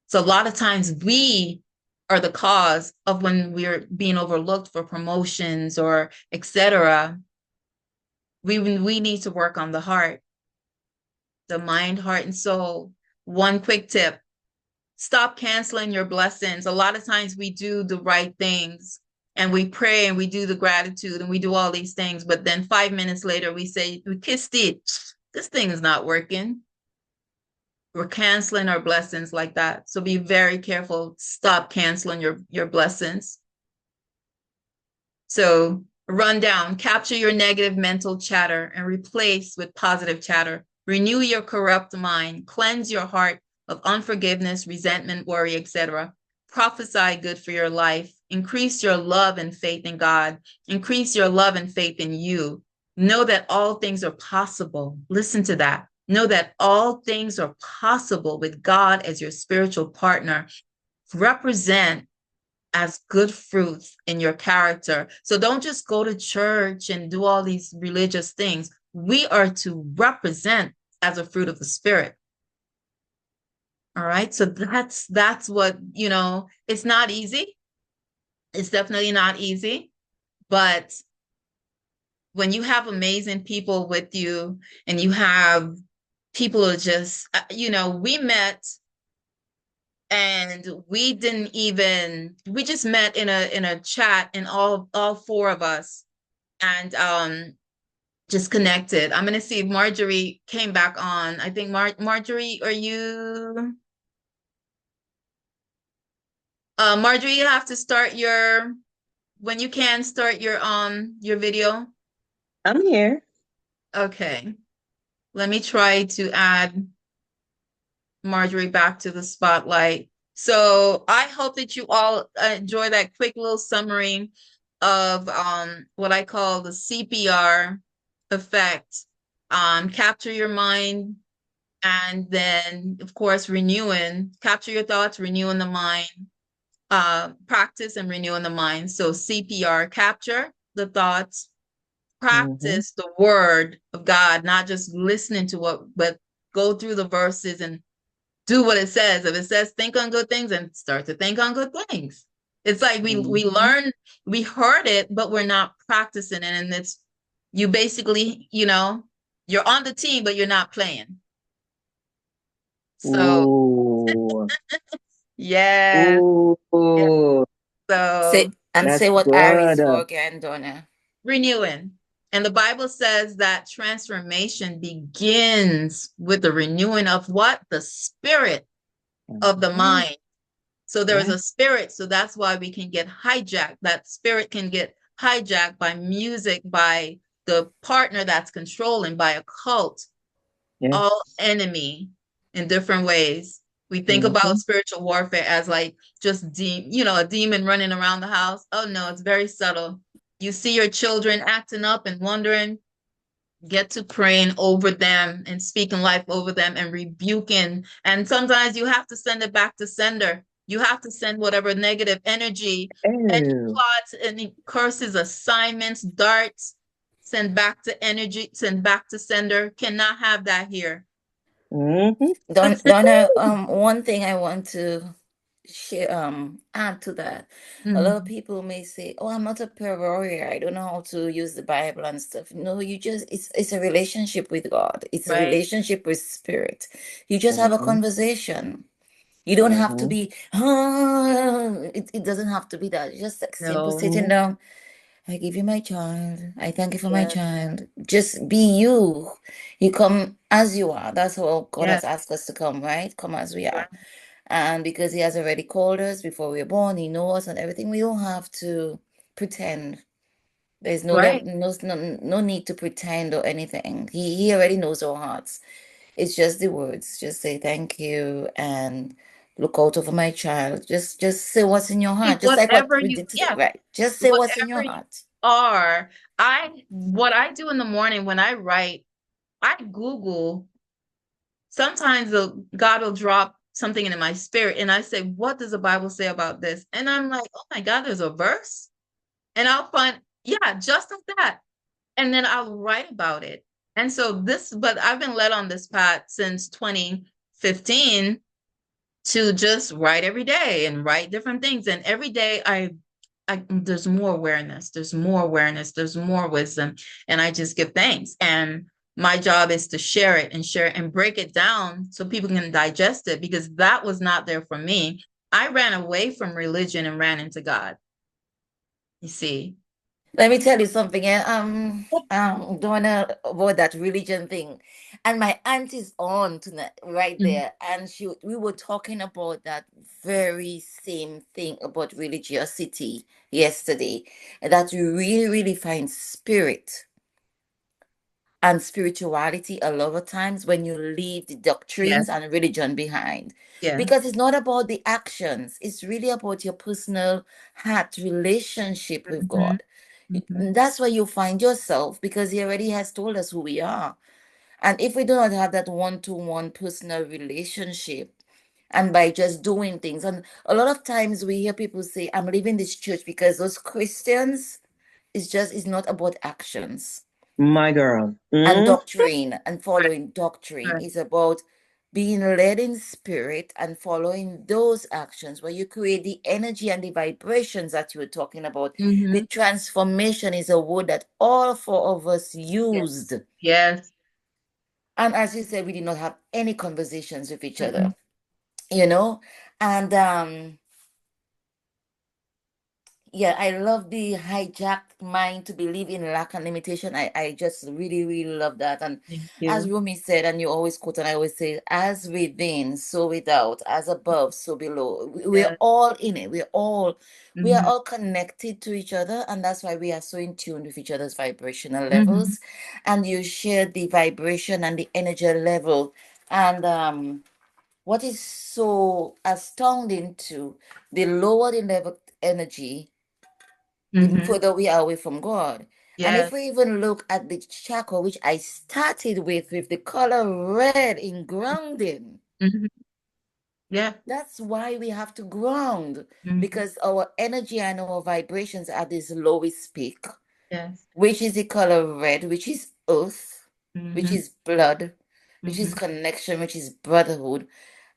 So a lot of times we are the cause of when we're being overlooked for promotions or etc. We need to work on the heart, the mind, heart, and soul. One quick tip: stop canceling your blessings. A lot of times we do the right things and we pray and we do the gratitude and we do all these things, but then 5 minutes later we say, we kissed it. This thing is not working. We're canceling our blessings like that. So be very careful. Stop canceling your blessings. So run down, capture your negative mental chatter and replace with positive chatter. Renew your corrupt mind, cleanse your heart of unforgiveness, resentment, worry, etc. Prophesy good for your life. Increase your love and faith in God. Increase your love and faith in you. Know that all things are possible. Listen to that. Know that all things are possible with God as your spiritual partner. Represent as good fruits in your character. So don't just go to church and do all these religious things. We are to represent as a fruit of the Spirit. All right. So that's what, it's not easy. It's definitely not easy. But when you have amazing people with you and you have people who just, we met and we just met in a chat, and all four of us, and just connected. I'm going to see if Marjorie came back on. I think Marjorie, are you? Marjorie, you have to start when you can start your video. I'm here. Okay. Let me try to add Marjorie back to the spotlight. So I hope that you all enjoy that quick little summary of what I call the CPR effect. Capture your mind, and then of course capture your thoughts, renewing the mind, practice and renewing the mind. So CPR, capture the thoughts, practice the word of God, not just listening to but go through the verses and do what it says. If it says think on good things, and start to think on good things. It's like we learn, we heard it, but we're not practicing it. And it's, you basically, you're on the team, but you're not playing. So Ooh. yeah. Ooh. So That's Say what R is good. for again, Donna. renewing. And the Bible says that transformation begins with the renewing of what? The spirit of the Mhm. mind. So there is Yeah. a spirit. So that's why we can get hijacked. That spirit can get hijacked by music, by the partner that's controlling, by a cult, Yes. all enemy in different ways. We think about Mhm. spiritual warfare as like just a demon running around the house. Oh no, it's very subtle. You see your children acting up and wondering, get to praying over them and speaking life over them and rebuking. And sometimes you have to send it back to sender. You have to send whatever negative energy, any Oh. plots, any curses, assignments, darts, send back to energy, send back to sender. Cannot have that here. Mhm. Donna, one thing I want to share, add to that. A lot of Mhm. people may say, "Oh, I'm not a prayer warrior. I don't know how to use the Bible and stuff." No, it's a relationship with God. It's a Right. relationship with Spirit. You just have a Mhm. conversation. You don't have to Mhm. be, it doesn't have to be that. It's just like simple No. sitting Mhm. down. I give you my child. I thank you for my Yeah. child. Just be you. You come as you are. That's how God Yeah. has asked us to come, right? Come as we Yeah. are. And because He has already called us before we were born, He knows us and everything. We don't have to pretend. There's Right. no need to pretend or anything. He already knows our hearts. It's just the words. Just say thank you and look out over my child. Just say what's in your heart. Just like what Whatever we you, did today, yeah, right? Just say what's in your whatever you heart. are. What I do in the morning when I write, I Google. Sometimes God will drop something in my spirit, and I say, "What does the Bible say about this?" And I'm like, "Oh my God, there's a verse," and I'll find, yeah, just like that, and then I'll write about it. And so but I've been led on this path since 2015 to just write every day and write different things, and every day there's more awareness, there's more awareness, there's more wisdom, and I just give thanks. And my job is to share it and break it down so people can digest it, because that was not there for me. I ran away from religion and ran into God, you see. Let me tell you something. Don't wanna avoid that religion thing. And my aunt is on tonight, right Mhm. there, and we were talking about that very same thing about religiosity yesterday, and that you really, really find spirit and spirituality a lot of times when you leave the Yes, doctrines and religion behind. yes. Because it's not about the actions, it's really about your personal heart relationship with Mhm. God. Mhm. And that's where you find yourself because He already has told us who we are. And if we do not have that one-to-one personal relationship, and by just doing things, and a lot of times we hear people say, "I'm leaving this church because those Christians is not about actions My girl. and Mm. doctrine and following doctrine Right. is about being led in spirit and following those actions where you create the energy and the vibrations that you were talking about. The Mhm. transformation is a word that all four of us Yes. used. Yes. And as you said, we did not have any conversations with each Mm-mm. other, you know? And yeah, I love the hijacked mind to believe in lack and limitation. I just really, really love that. And Thank as you. Rumi said, and you always quote, and I always say, as within, so without, as above, so below. We're Yeah. all in it. We are Mhm. all connected to each other, and that's why we are so in tune with each other's vibrational Mhm. levels. And you share the vibration and the energy level. And what is so astounding to the lower the level energy, the Mhm. further we are away from God. And if Yes. we even look at the chakra, which I started with the color red in grounding, Mhm. Yeah. that's why we have to ground Mhm. because our energy and our vibrations are this lowest peak, Yes. which is the color red, which is earth, which Mhm. is blood, which is Mhm. connection, which is brotherhood.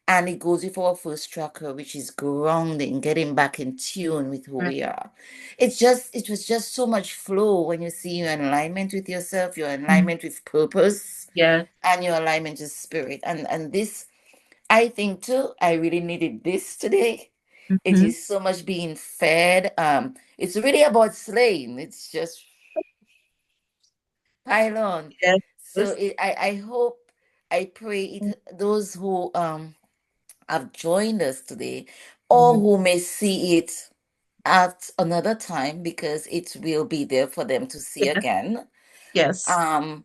And it goes with our first chakra, which is grounding, getting back in tune with who Right. we are. It was just so much flow when you see you're in alignment with yourself, you're in Mhm. alignment with purpose, Yes. and your alignment with spirit. And this, I think too, I really needed this today It Mhm. is so much being fed. It's really about slaying. It's just pile on. Yes. So I hope, I pray those who have joined us today, or Mhm. who may see it at another time, because it will be there for them to see Yes. again. Yes. Um,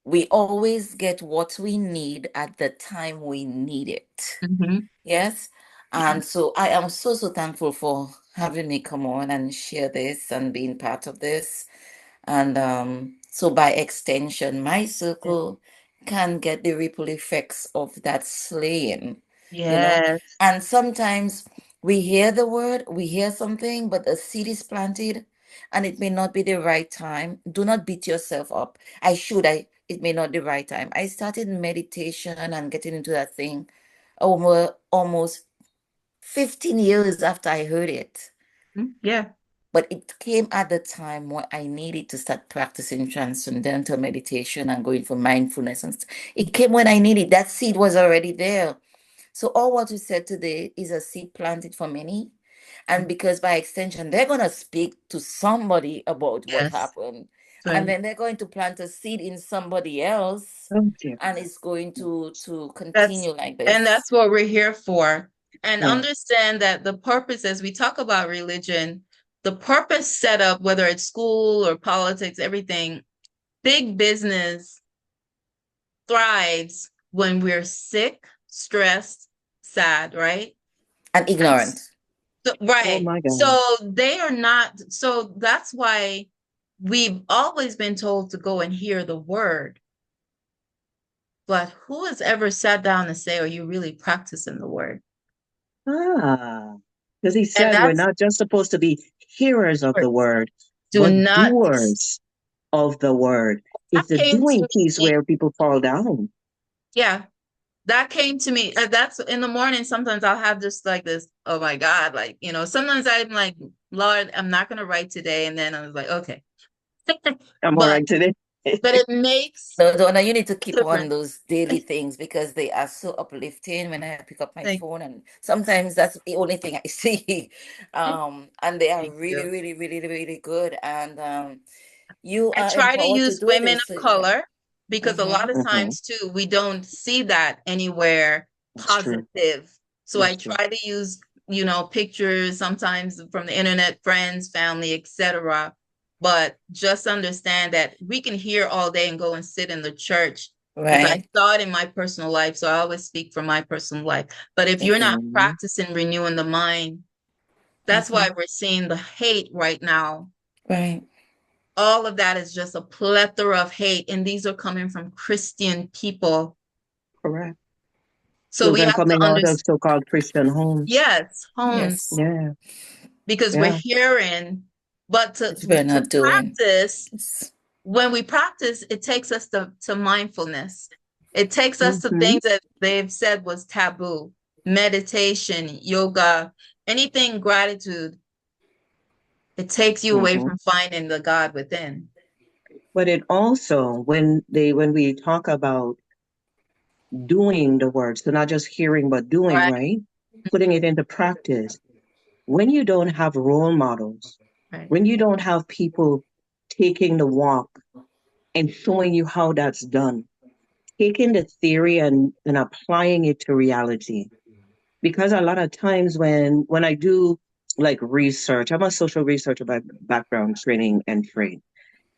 we always get what we need at the time we need it. Mhm. Yes. Yeah. And so I am so, so thankful for having me come on and share this and being part of this. And so by extension, my circle can get the ripple effects of that slaying, you know. Yes. And sometimes we hear the word, we hear something, but a seed is planted and it may not be the right time. Do not beat yourself up. It may not be the right time. I started meditation and getting into that thing almost 15 years after I heard it. Yeah. But it came at the time when I needed to start practicing transcendental meditation and going for mindfulness. It came when I needed. That seed was already there. So all what you said today is a seed planted for many. And because by extension, they're going to speak to somebody about what Yes. happened. And Right. then they're going to plant a seed in somebody else. Oh dear And God. it's going to That's continue like and this. that's what we're here for. And Yeah. understand that the purpose, as we talk about religion, the purpose set up, whether it's school or politics, everything, big business thrives when we're sick, stressed, sad, right? And And ignorant. Oh right. my God. So they are not, so that's why we've always been told to go and hear the word. But who has ever sat down and say, are you really practicing the word? Ah, because he And said we're that's not just supposed to be hearers of the word, do but not, doers of the word. that It's the came to doing piece me. where people fall down. Yeah, that came to me. That's in the morning. Sometimes I'll have just like this, oh my God, like, sometimes I'm like, Lord, I'm not going to write today. And then I was like, okay. I'm all But, right today. but it makes No, Donna, you need to keep on difference. those daily things because they are so uplifting when I pick up my Thank, phone, and sometimes that's the only thing I see. And they are thank really, you. really, really, really good. And you I are try to empowered to use do women this. So of yeah. color because a lot Mm-hmm. of Mhm. times too, we don't see that anywhere That's true. positive. So I That's true. try to use, pictures sometimes from the internet, friends, family, etc. But just understand that we can hear all day and go and sit in the church because I Right. saw it in my personal life. So I always speak from my personal life. But if you're not Mhm. practicing renewing the mind, that's why Mm-hmm. we're seeing the hate right now. Right. All of that is just a plethora of hate, and these are coming from Christian people. Correct. So we Children have to coming out of understand, so-called Christian homes. yes, homes, Yes. Yeah. because we're Yeah. hearing, but to Which we're to not doing. practice, Yes. when we practice, it takes us to mindfulness. It takes us to Hmm. things that they've said was taboo, meditation, yoga, anything gratitude. It takes you away Hmm. from finding the God within. But it also, when we talk about doing the word, so not just hearing but doing, Right, right? Putting it into practice. When you don't have role models, right. when you don't have people taking the walk and showing you how that's done, taking the theory and applying it to reality. Because a lot of times when I do like research, I'm a social researcher by background, training and trade.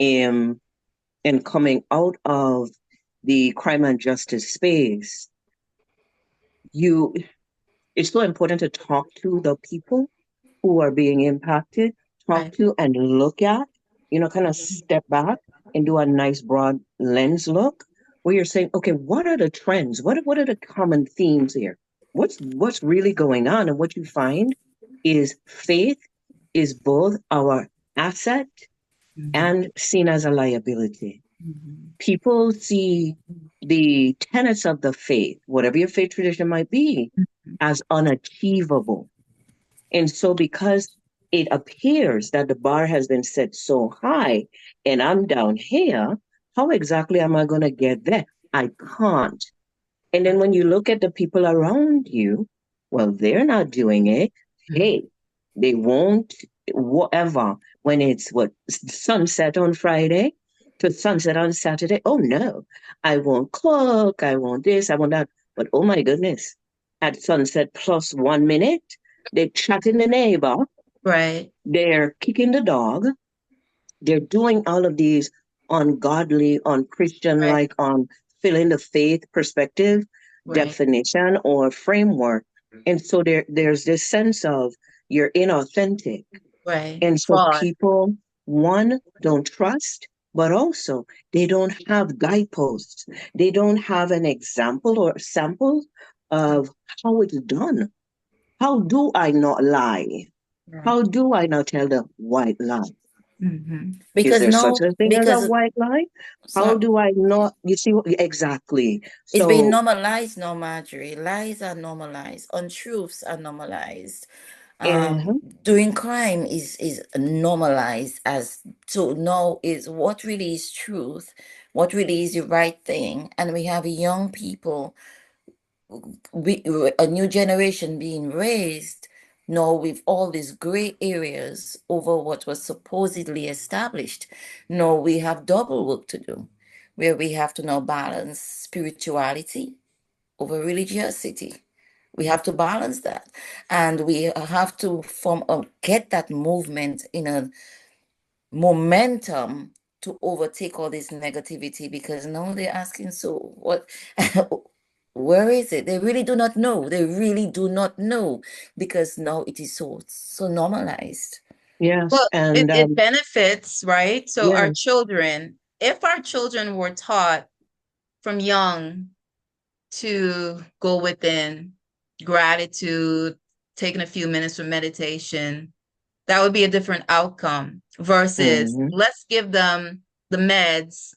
Um, and coming out of the crime and justice space, you it's so important to talk to the people who are being impacted, talk Right. to and look at, kind of step back and do a nice broad lens look where you're saying, okay, what are the trends? What are the common themes here? What's really going on? And what you find is faith is both our asset Mhm. and seen as a liability. Mhm. People see the tenets of the faith, whatever your faith tradition might be, as unachievable. And so, because it appears that the bar has been set so high and I'm down here, how exactly am I going to get there? I can't. And then when you look at the people around you, well, they're not doing it. Hey, they won't, whatever, when it's what, sunset on Friday to sunset on Saturday. Oh no, I won't cook, I want this, I want that. But oh my goodness, at sunset plus 1 minute, they're chatting the neighbor, Right. they're kicking the dog, they're doing all of these ungodly, unchristian, Right. like on filling the faith perspective, Right. definition, or framework. And so there's this sense of you're inauthentic. Right. And so Fraud. people, one, don't trust, but also they don't have guideposts. They don't have an example or sample of how it's done. How do I not lie? Yeah. How do I not tell the white lie? Mm-hmm. Is Because there such no, a thing as a because white lie? How so do I not? You see, exactly. it's been So, normalized now, Marjorie. Lies are normalized, untruths are normalized. uh Doing crime is normalized as to know is what really is truth, what really is the right thing, and we have young people, we, a new generation being raised now with all these gray areas over what was supposedly established. No, we have double work to do, where we have to now balance spirituality over religiosity. We have to balance that, and we have to form get that movement in a momentum to overtake all this negativity, because now they're asking, so what? Where is it? They really do not know. They really do not know, because now it is so normalized. yes, Well, and it benefits, right? So our yes, children, if our children were taught from young to go within, gratitude, taking a few minutes for meditation, that would be a different outcome versus hmm let's give them the meds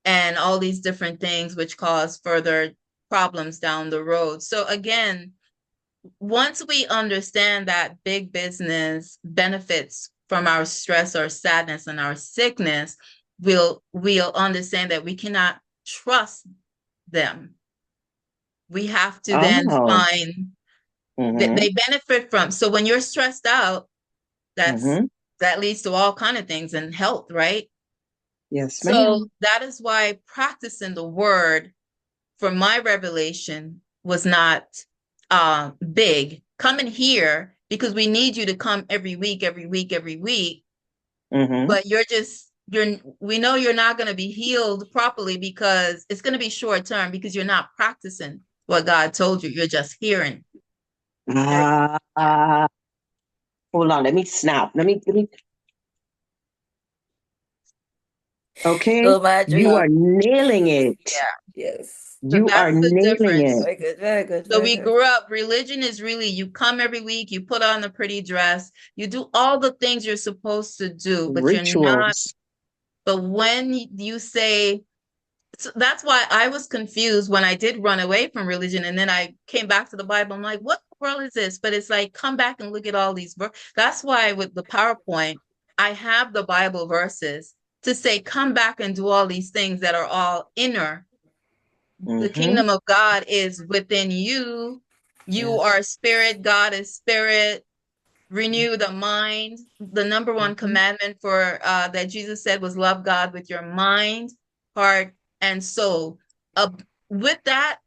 and all these different things which cause further problems down the road. So again, once we understand that big business benefits from our stress or sadness and our sickness, we'll understand that we cannot trust them. We have to then oh, find that hmm they benefit from. So when you're stressed out, that's hmm that leads to all kind of things in health, right? yes, So ma'am. that is why practicing the word for my revelation was not big. Coming here because we need you to come every week, every week, every week, hmm but we know you're not going to be healed properly because it's going to be short term because you're not practicing what God told you. You're just hearing. Ah, hold on, let me snap. Let me. Okay, So you Marjorie, are nailing it. Yeah. yes. So You are that's the nailing difference. it. Very good, very good, So very we good. grew up, religion is really you come every week, you put on the pretty dress, you do all the things you're supposed to do, but you're not. Rituals. But when you say, so that's why I was confused when I did run away from religion and then I came back to the Bible. I'm like, what world is this? But it's like, come back and look at all these verses. That's why with the PowerPoint, I have the Bible verses to say, come back and do all these things that are all inner. The hmm kingdom of God is within you. You Yes. are spirit, God is spirit. Renew the mind. The number one hmm commandment for that Jesus said was love God with your mind, heart, and soul. With that,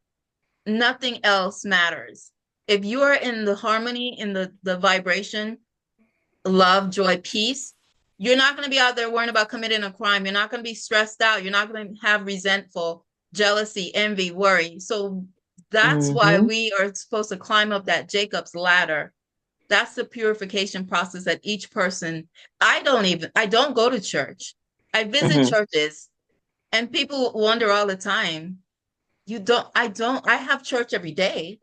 nothing else matters. If you are in the harmony, in the vibration, love, joy, peace, you're not going to be out there worrying about committing a crime. You're not going to be stressed out. You're not going to have resentful, jealousy, envy, worry. So that's why hmm we are supposed to climb up that Jacob's ladder. That's the purification process that each person. I don't go to church. I visit hmm churches and people wonder all the time, I have church every day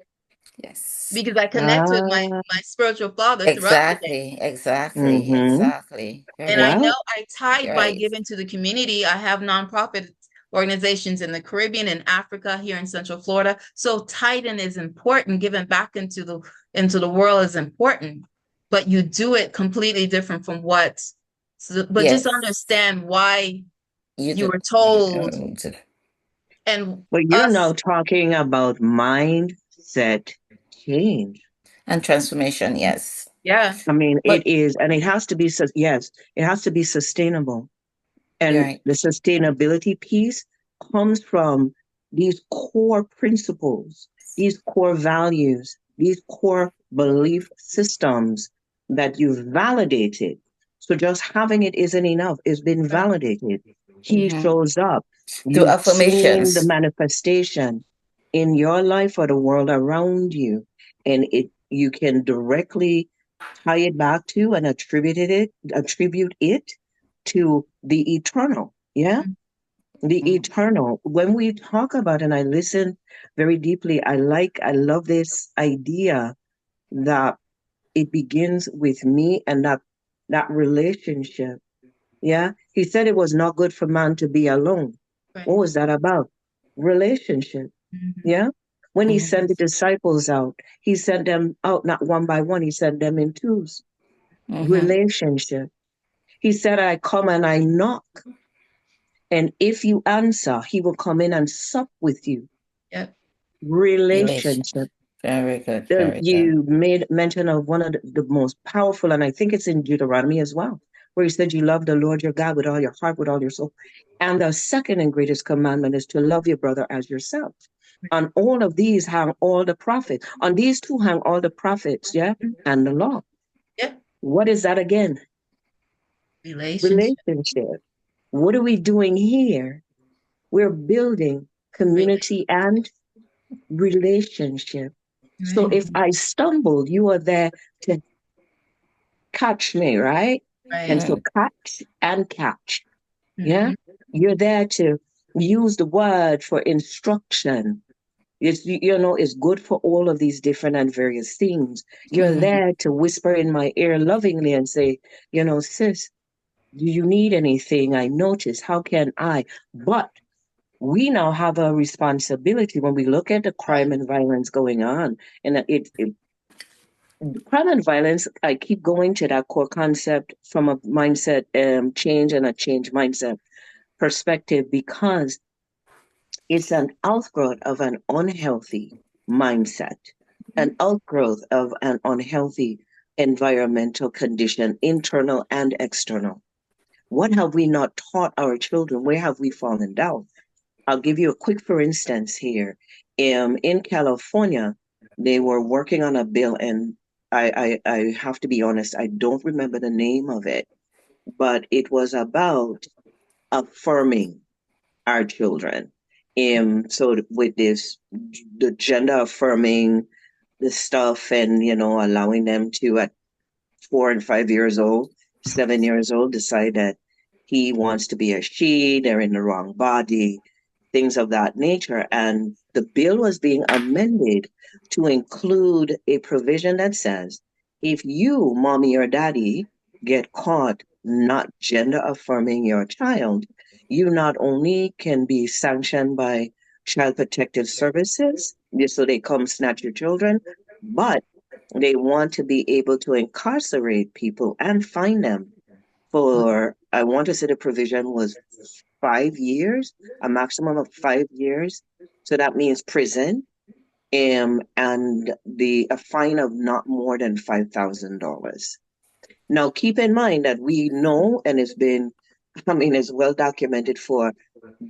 Yes. because I connect with Ah, my spiritual father throughout the day. Exactly, exactly, hmm exactly. And Very I right. know Well, I tithe by Right. giving to the community. I have nonprofit organizations in the Caribbean and Africa, here in Central Florida. So tithing is important. Giving back into the world is important, but you do it completely different from what. So, but just Yes. understand why You you do. were told, and but you're now us. talking about mindset change. And transformation, yes. Yeah. I mean, But it is, and it has to be, yes, it has to be sustainable. you're And right. the sustainability piece comes from these core principles, these core values, these core belief systems that you've validated. So just having it isn't enough. It's been Right. validated. He Mm-hmm. shows up. Through You've seen the affirmations. manifestation in your life or the world around you. And you can directly tie it back to and attribute it to the eternal. Yeah. Mhm. The Mm-hmm. eternal. When we talk about, and I listen very deeply, I love this idea that it begins with me and that relationship. Yeah. He said it was not good for man to be alone. Right. What was that about? Relationship. Mhm. Yeah. When he Mm-hmm. sent the disciples out, he sent them out not one by one, he sent them in twos. Mm-hmm. Relationship. He said, I come and I knock. And if you answer, he will come in and sup with you. Yep. Relation. Relationship. Very good. Very good. You made mention of one of the most powerful, and I think it's in Deuteronomy as well, where he said, you love the Lord your God with all your heart, with all your soul. And the second and greatest commandment is to love your brother as yourself. On all of these hang all the prophets. On these two hang all the prophets, yeah, Mhm. and the law. Yep. What is that again? Relationship. Relationship. What are we doing here? We're building community and relationship. So Right. if I stumble, you are there to catch me, right? And Right. so Mm, catch and catch. Yeah. Mhm. You're there to use the word for instruction. It's good for all of these different and various things. You're mhm. there to whisper in my ear lovingly and say, sis, do you need anything? I notice. How can I? But we now have a responsibility when we look at the Right. crime and violence going on. And crime and violence, I keep going to that core concept from a mindset change and a change mindset perspective because it's an outgrowth of an unhealthy mindset, Mhm. an outgrowth of an unhealthy environmental condition, internal and external. What have we not taught our children? Where have we fallen down? I'll give you a quick, for instance, here. In California, they were working on a bill, and I have to be honest, I don't remember the name of it, but it was about affirming our children. So with this, the gender affirming the stuff, and allowing them to at 4 and 5 years old, 7 years old, decide that he wants to be a she, they're in the wrong body, things of that nature. And the bill was being amended to include a provision that says if you, mommy or daddy, get caught not gender affirming your child, you not only can be sanctioned by Child Protective Services, so they come snatch your children, but they want to be able to incarcerate people and fine them for, I want to say the provision was 5 years, a maximum of 5 years. So that means prison, and a fine of not more than $5,000. Now, keep in mind that we know, and it's well documented for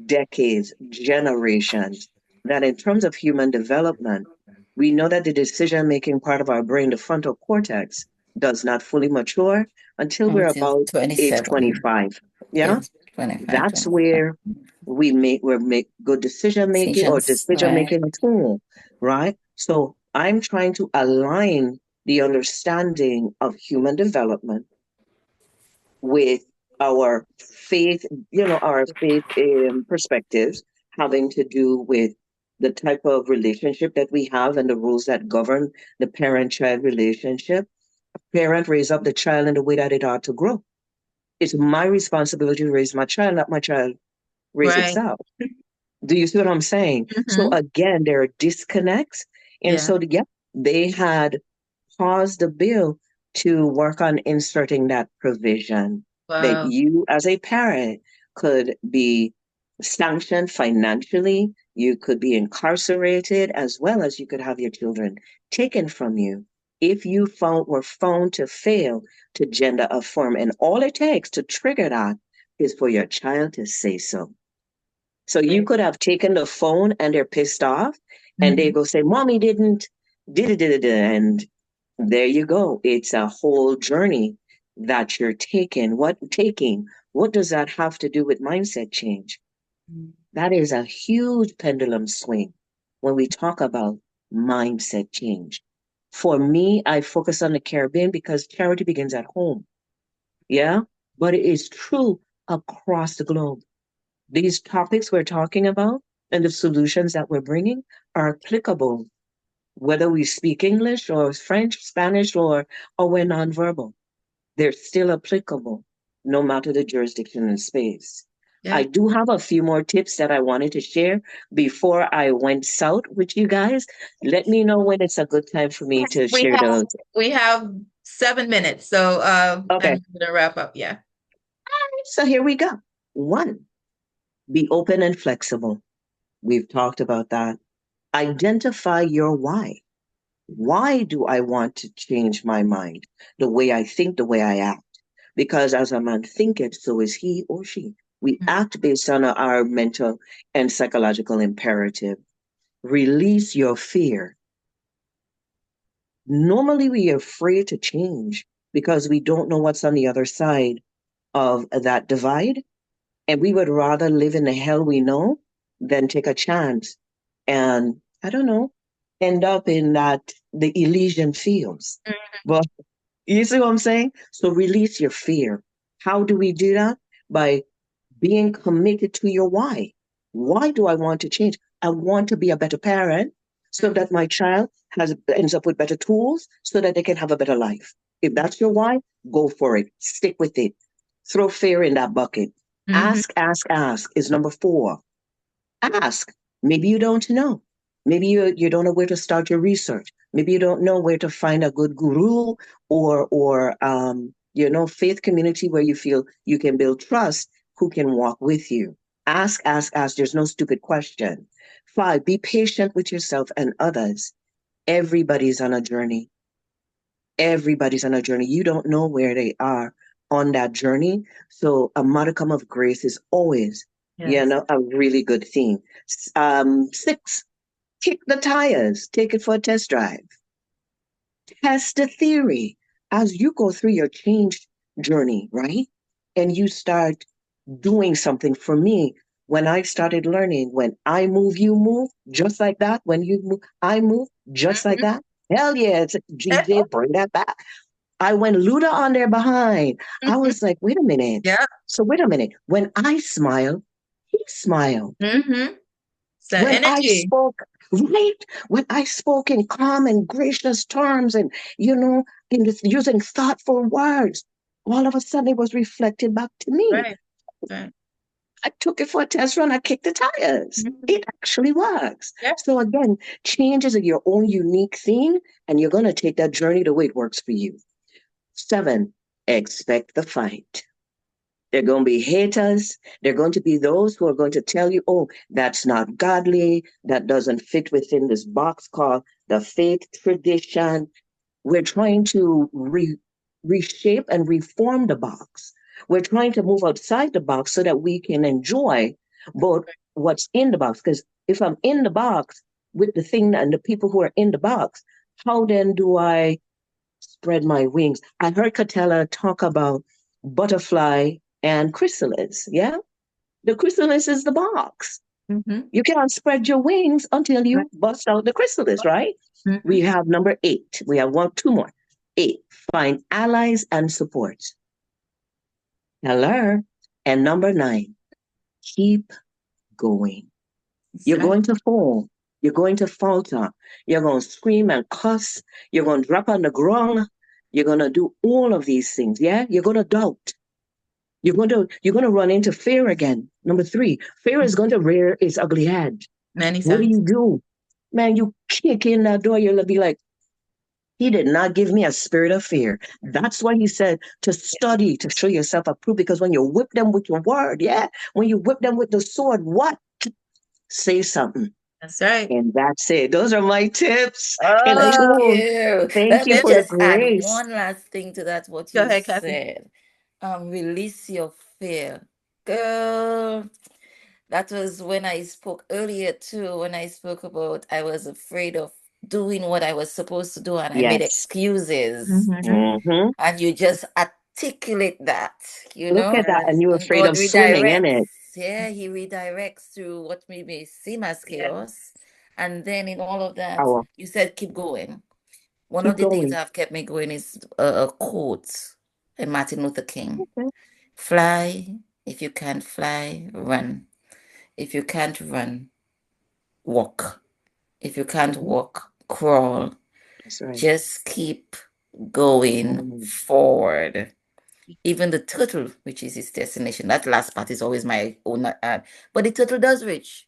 decades, generations, that in terms of human development, we know that the decision making part of our brain, the frontal cortex, does not fully mature until we're Until about age 27. 25. Yeah. Yes, 25, That's 27. where we make good decision making or Decisions, decision right? making tool, right? So I'm trying to align the understanding of human development with our faith, our faith perspectives having to do with the type of relationship that we have and the rules that govern the parent-child relationship. Parent raise up the child in the way that it ought to grow. It's my responsibility to raise my child, not my child raise Right. itself. Do you see what I'm saying? So Mhm. again, there are disconnects. And Yeah. so, yeah, they had paused the bill to work on inserting that provision that Wow. you, as a parent, could be sanctioned financially, you could be incarcerated, as well as you could have your children taken from you if you were found to fail to gender affirm, and all it takes to trigger that is for your child to say so. So you Right. could have taken the phone and they're pissed off and they Mhm. go say, Mommy didn't, did it, and there you go. It's a whole journey that you're taking. What does that have to do with mindset change? Mhm. That is a huge pendulum swing when we talk about mindset change. For me, I focus on the Caribbean because charity begins at home. Yeah. But it is true across the globe. These topics we're talking about and the solutions that we're bringing are applicable whether we speak English or French, Spanish, or we're nonverbal. They're still applicable no matter the jurisdiction and space. I Yeah. do have a few more tips that I wanted to share before I went south with you guys. Let me know when it's a good time for me to We share have those. we have 7 minutes, so Okay, I'm gonna wrap up. Yeah. so here we go. One, be open and flexible. We've talked about that. Identify your why. Why do I want to change my mind? The way I think, the way I act. Because as a man thinketh, so is he or she. We Mm. act based on our mental and psychological imperative. Release your fear. Normally, we are afraid to change because we don't know what's on the other side of that divide. And we would rather live in the hell we know than take a chance and, I don't know, end up in the Elysian fields. But you see what I'm saying? So release your fear. How do we do that? By being committed to your why. Why do I want to change? I want to be a better parent so Mhm. that my child ends up with better tools so that they can have a better life. If that's your why, go for it. Stick with it. Throw fear in that bucket. Mhm. Ask is number 4. Ask. Maybe you don't know. Maybe you don't know where to start your research. Maybe you don't know where to find a good guru or faith community where you feel you can build trust who can walk with you. Ask. There's no stupid question. 5, be patient with yourself and others. Everybody's on a journey. Everybody's on a journey. You don't know where they are on that journey. So a modicum of grace is always, Yes. a really good thing. 6, kick the tires, take it for a test drive. Test the theory as you go through your change journey, right? And you start doing something. For me, when I started learning, when I move, you move, just like that. When you move, I move, just like Mhm. that. Hell yeah, it's GJ, bring that back. I went Luda on there behind. I was like, wait a minute. Yeah. So wait a minute. When I smile, he smiled. Mm-hmm. So When I energy. spoke, right? When I spoke in calm and gracious terms and, using thoughtful words, all of a sudden it was reflected back to me. Right. Right. I took it for a test run. I kicked the tires. Mhm. It actually works. Yeah. So again, change is your own unique thing, and you're going to take that journey the way it works for you. 7, expect the fight. There are going to be haters. There are going to be those who are going to tell you, oh, that's not godly. That doesn't fit within this box called the faith tradition. We're trying to reshape and reform the box. We're trying to move outside the box so that we can enjoy both what's in the box. Because if I'm in the box with the thing and the people who are in the box, how then do I spread my wings? I heard Catella talk about butterfly and chrysalis. Yeah. The chrysalis is the box. Mm-hmm. You cannot spread your wings until Right. you bust out the chrysalis, right? Mm-hmm. We have number 8. We have two more. 8, find allies and support. Hello. And number 9, keep going. You're So, going to fall. You're going to falter. You're going to scream and cuss. You're going to drop on the ground. You're going to do all of these things. Yeah. You're going to doubt. You're going to run into fear again. Number 3, fear is going to rear its ugly head. many What times. do? Man, you kick in that door, you'll be like, he did not give me a spirit of fear. That's why he said to study, to show yourself approved, because when you whip them with your word, yeah, when you whip them with the sword, what? Say something. That's right. And that's it. Those are my tips and Thank Oh, tools. you. Thank Let you me for the just add grace. one last thing to that, what go you ahead, Kathy. said. Release your fear. Girl, that was when I spoke earlier too, when I spoke about I was afraid of doing what I was supposed to do and I made Yes. excuses. Mhm. Hmm. And you just articulate that, you Look at know? that. And you're And afraid God of swimming in redirects. it. Yeah, He redirects through what we may seem as Yeah. chaos. And then in all of that, Power. you said keep going. One of Keep the things going. that have kept me going is a quote in Martin Luther King. Okay. Fly. If you can't fly, run. If you can't run, walk. If you can't Mhm. walk, crawl. That's right. Just keep going Mm. forward. Even the turtle reaches its destination. That last part is always my own but the turtle does reach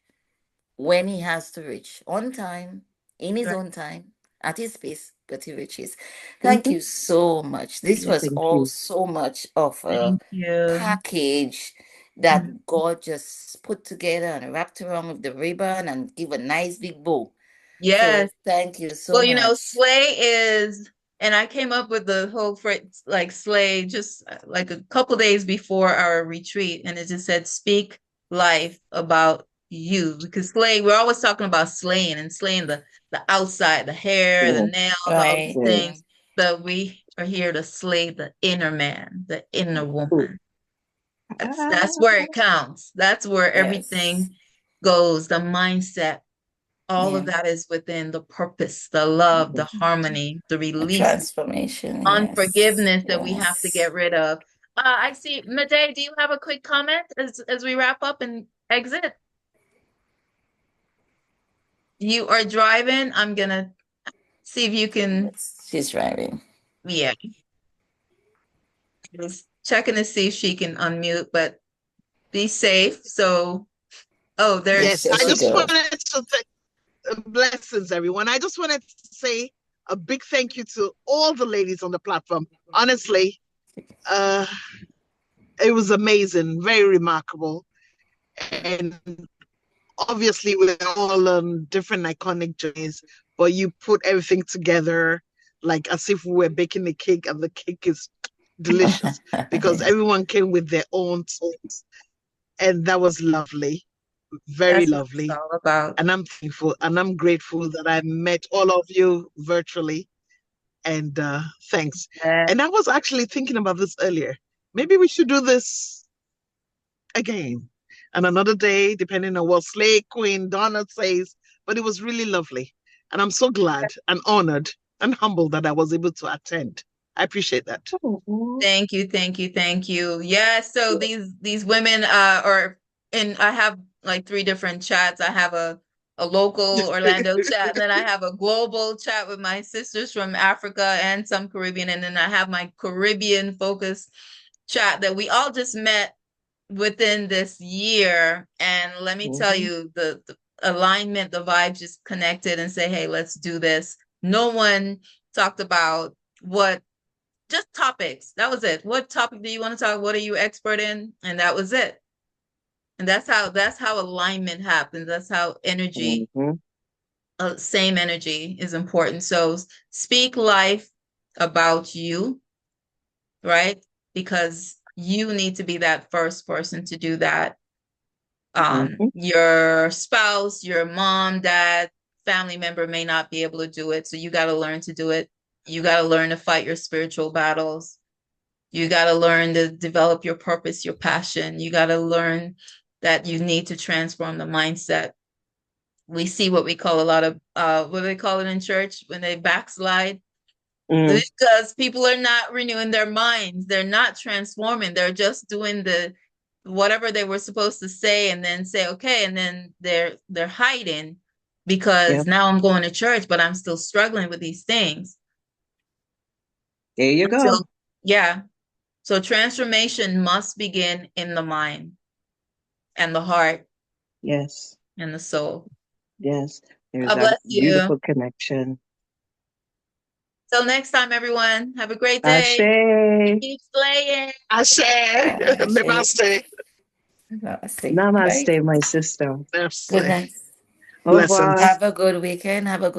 when he has to reach on time, in his Right. own time, at his pace, but he reaches. Thank Mhm. you so much. This was Thank all you. so much of a Thank you. package Mhm. that God just put together and wrapped around with the ribbon and give a nice big bow. So Yes. thank you so Well, you know, much. slay is, and I came up with the whole phrase like slay just like a couple days before our retreat, and it just said speak life about you because slay, we're always talking about slaying and slaying the outside, the hair, the Yeah. nails, all these Right. Yeah. things, but we are here to slay the inner man, the inner Ooh. woman. That's Ah, where it counts. That's where Yes. everything goes, the mindset, all of Yeah. that is within the purpose, the love, the yes. harmony, the A release, transformation. Yes. unforgiveness that we have to Yes. get rid of. I see, Made, do you have a quick comment as we wrap up and exit? You are driving. I'm gonna see if you can, Yes. She's driving. yeah, just checking to see if she can unmute, but be safe. So, oh, there Yes, Yes, there I she she goes. just goes. wanted to say blessings, everyone. I just wanted to say a big thank you to all the ladies on the platform. Honestly, uh, it was amazing, very remarkable. And obviously, we're all on different iconic journeys, but you put everything together like as if we were baking a cake, and the cake is delicious because everyone came with their own sauce. And that was lovely, very That's what it's lovely. all about. And I'm thankful and I'm grateful that I met all of you virtually. And thanks. Yeah. And I was actually thinking about this earlier. Maybe we should do this again and another day, depending on what Slay Queen Donna says. But it was really lovely. And I'm so glad and honored and humbled that I was able to attend. I appreciate that. Oh, Thank you, thank you, thank you. Yeah, so these women are and I have like three different chats. I have a local Orlando chat, and then I have a global chat with my sisters from Africa and some Caribbean, and then I have my Caribbean focused chat that we all just met within this year. And let me tell mhm. you, the alignment, the vibes just connected and say, hey, let's do this. No one talked about what just topics. That was it. What topic do you want to talk? What are you expert in? And that was it. And that's how alignment happens. That's how energy, Mhm. same energy is important. So speak life about you, right? Because you need to be that first person to do that. Mhm. Your spouse, your mom, dad, family member may not be able to do it. So you got to learn to do it. You got to learn to fight your spiritual battles. You got to learn to develop your purpose, your passion. You got to learn that you need to transform the mindset. We see what we call a lot of what do they call it in church when they backslide? Mm. Because people are not renewing their minds. They're not transforming. They're just doing the whatever they were supposed to say and then say okay, and then they're hiding Yeah. because now I'm going to church, but I'm still struggling with these things. There you go. Until yeah. So transformation must begin in the mind and the heart Yes. and the soul. Yes. There's God that bless you. beautiful connection. Till next time, everyone. Have a great day. Ashe. Keep slaying. I share. Shit. Namaste. Namaste. Bye. Namaste, my sister. Good Namaste. night. Au revoir. Blessings. Have a good weekend. Have a good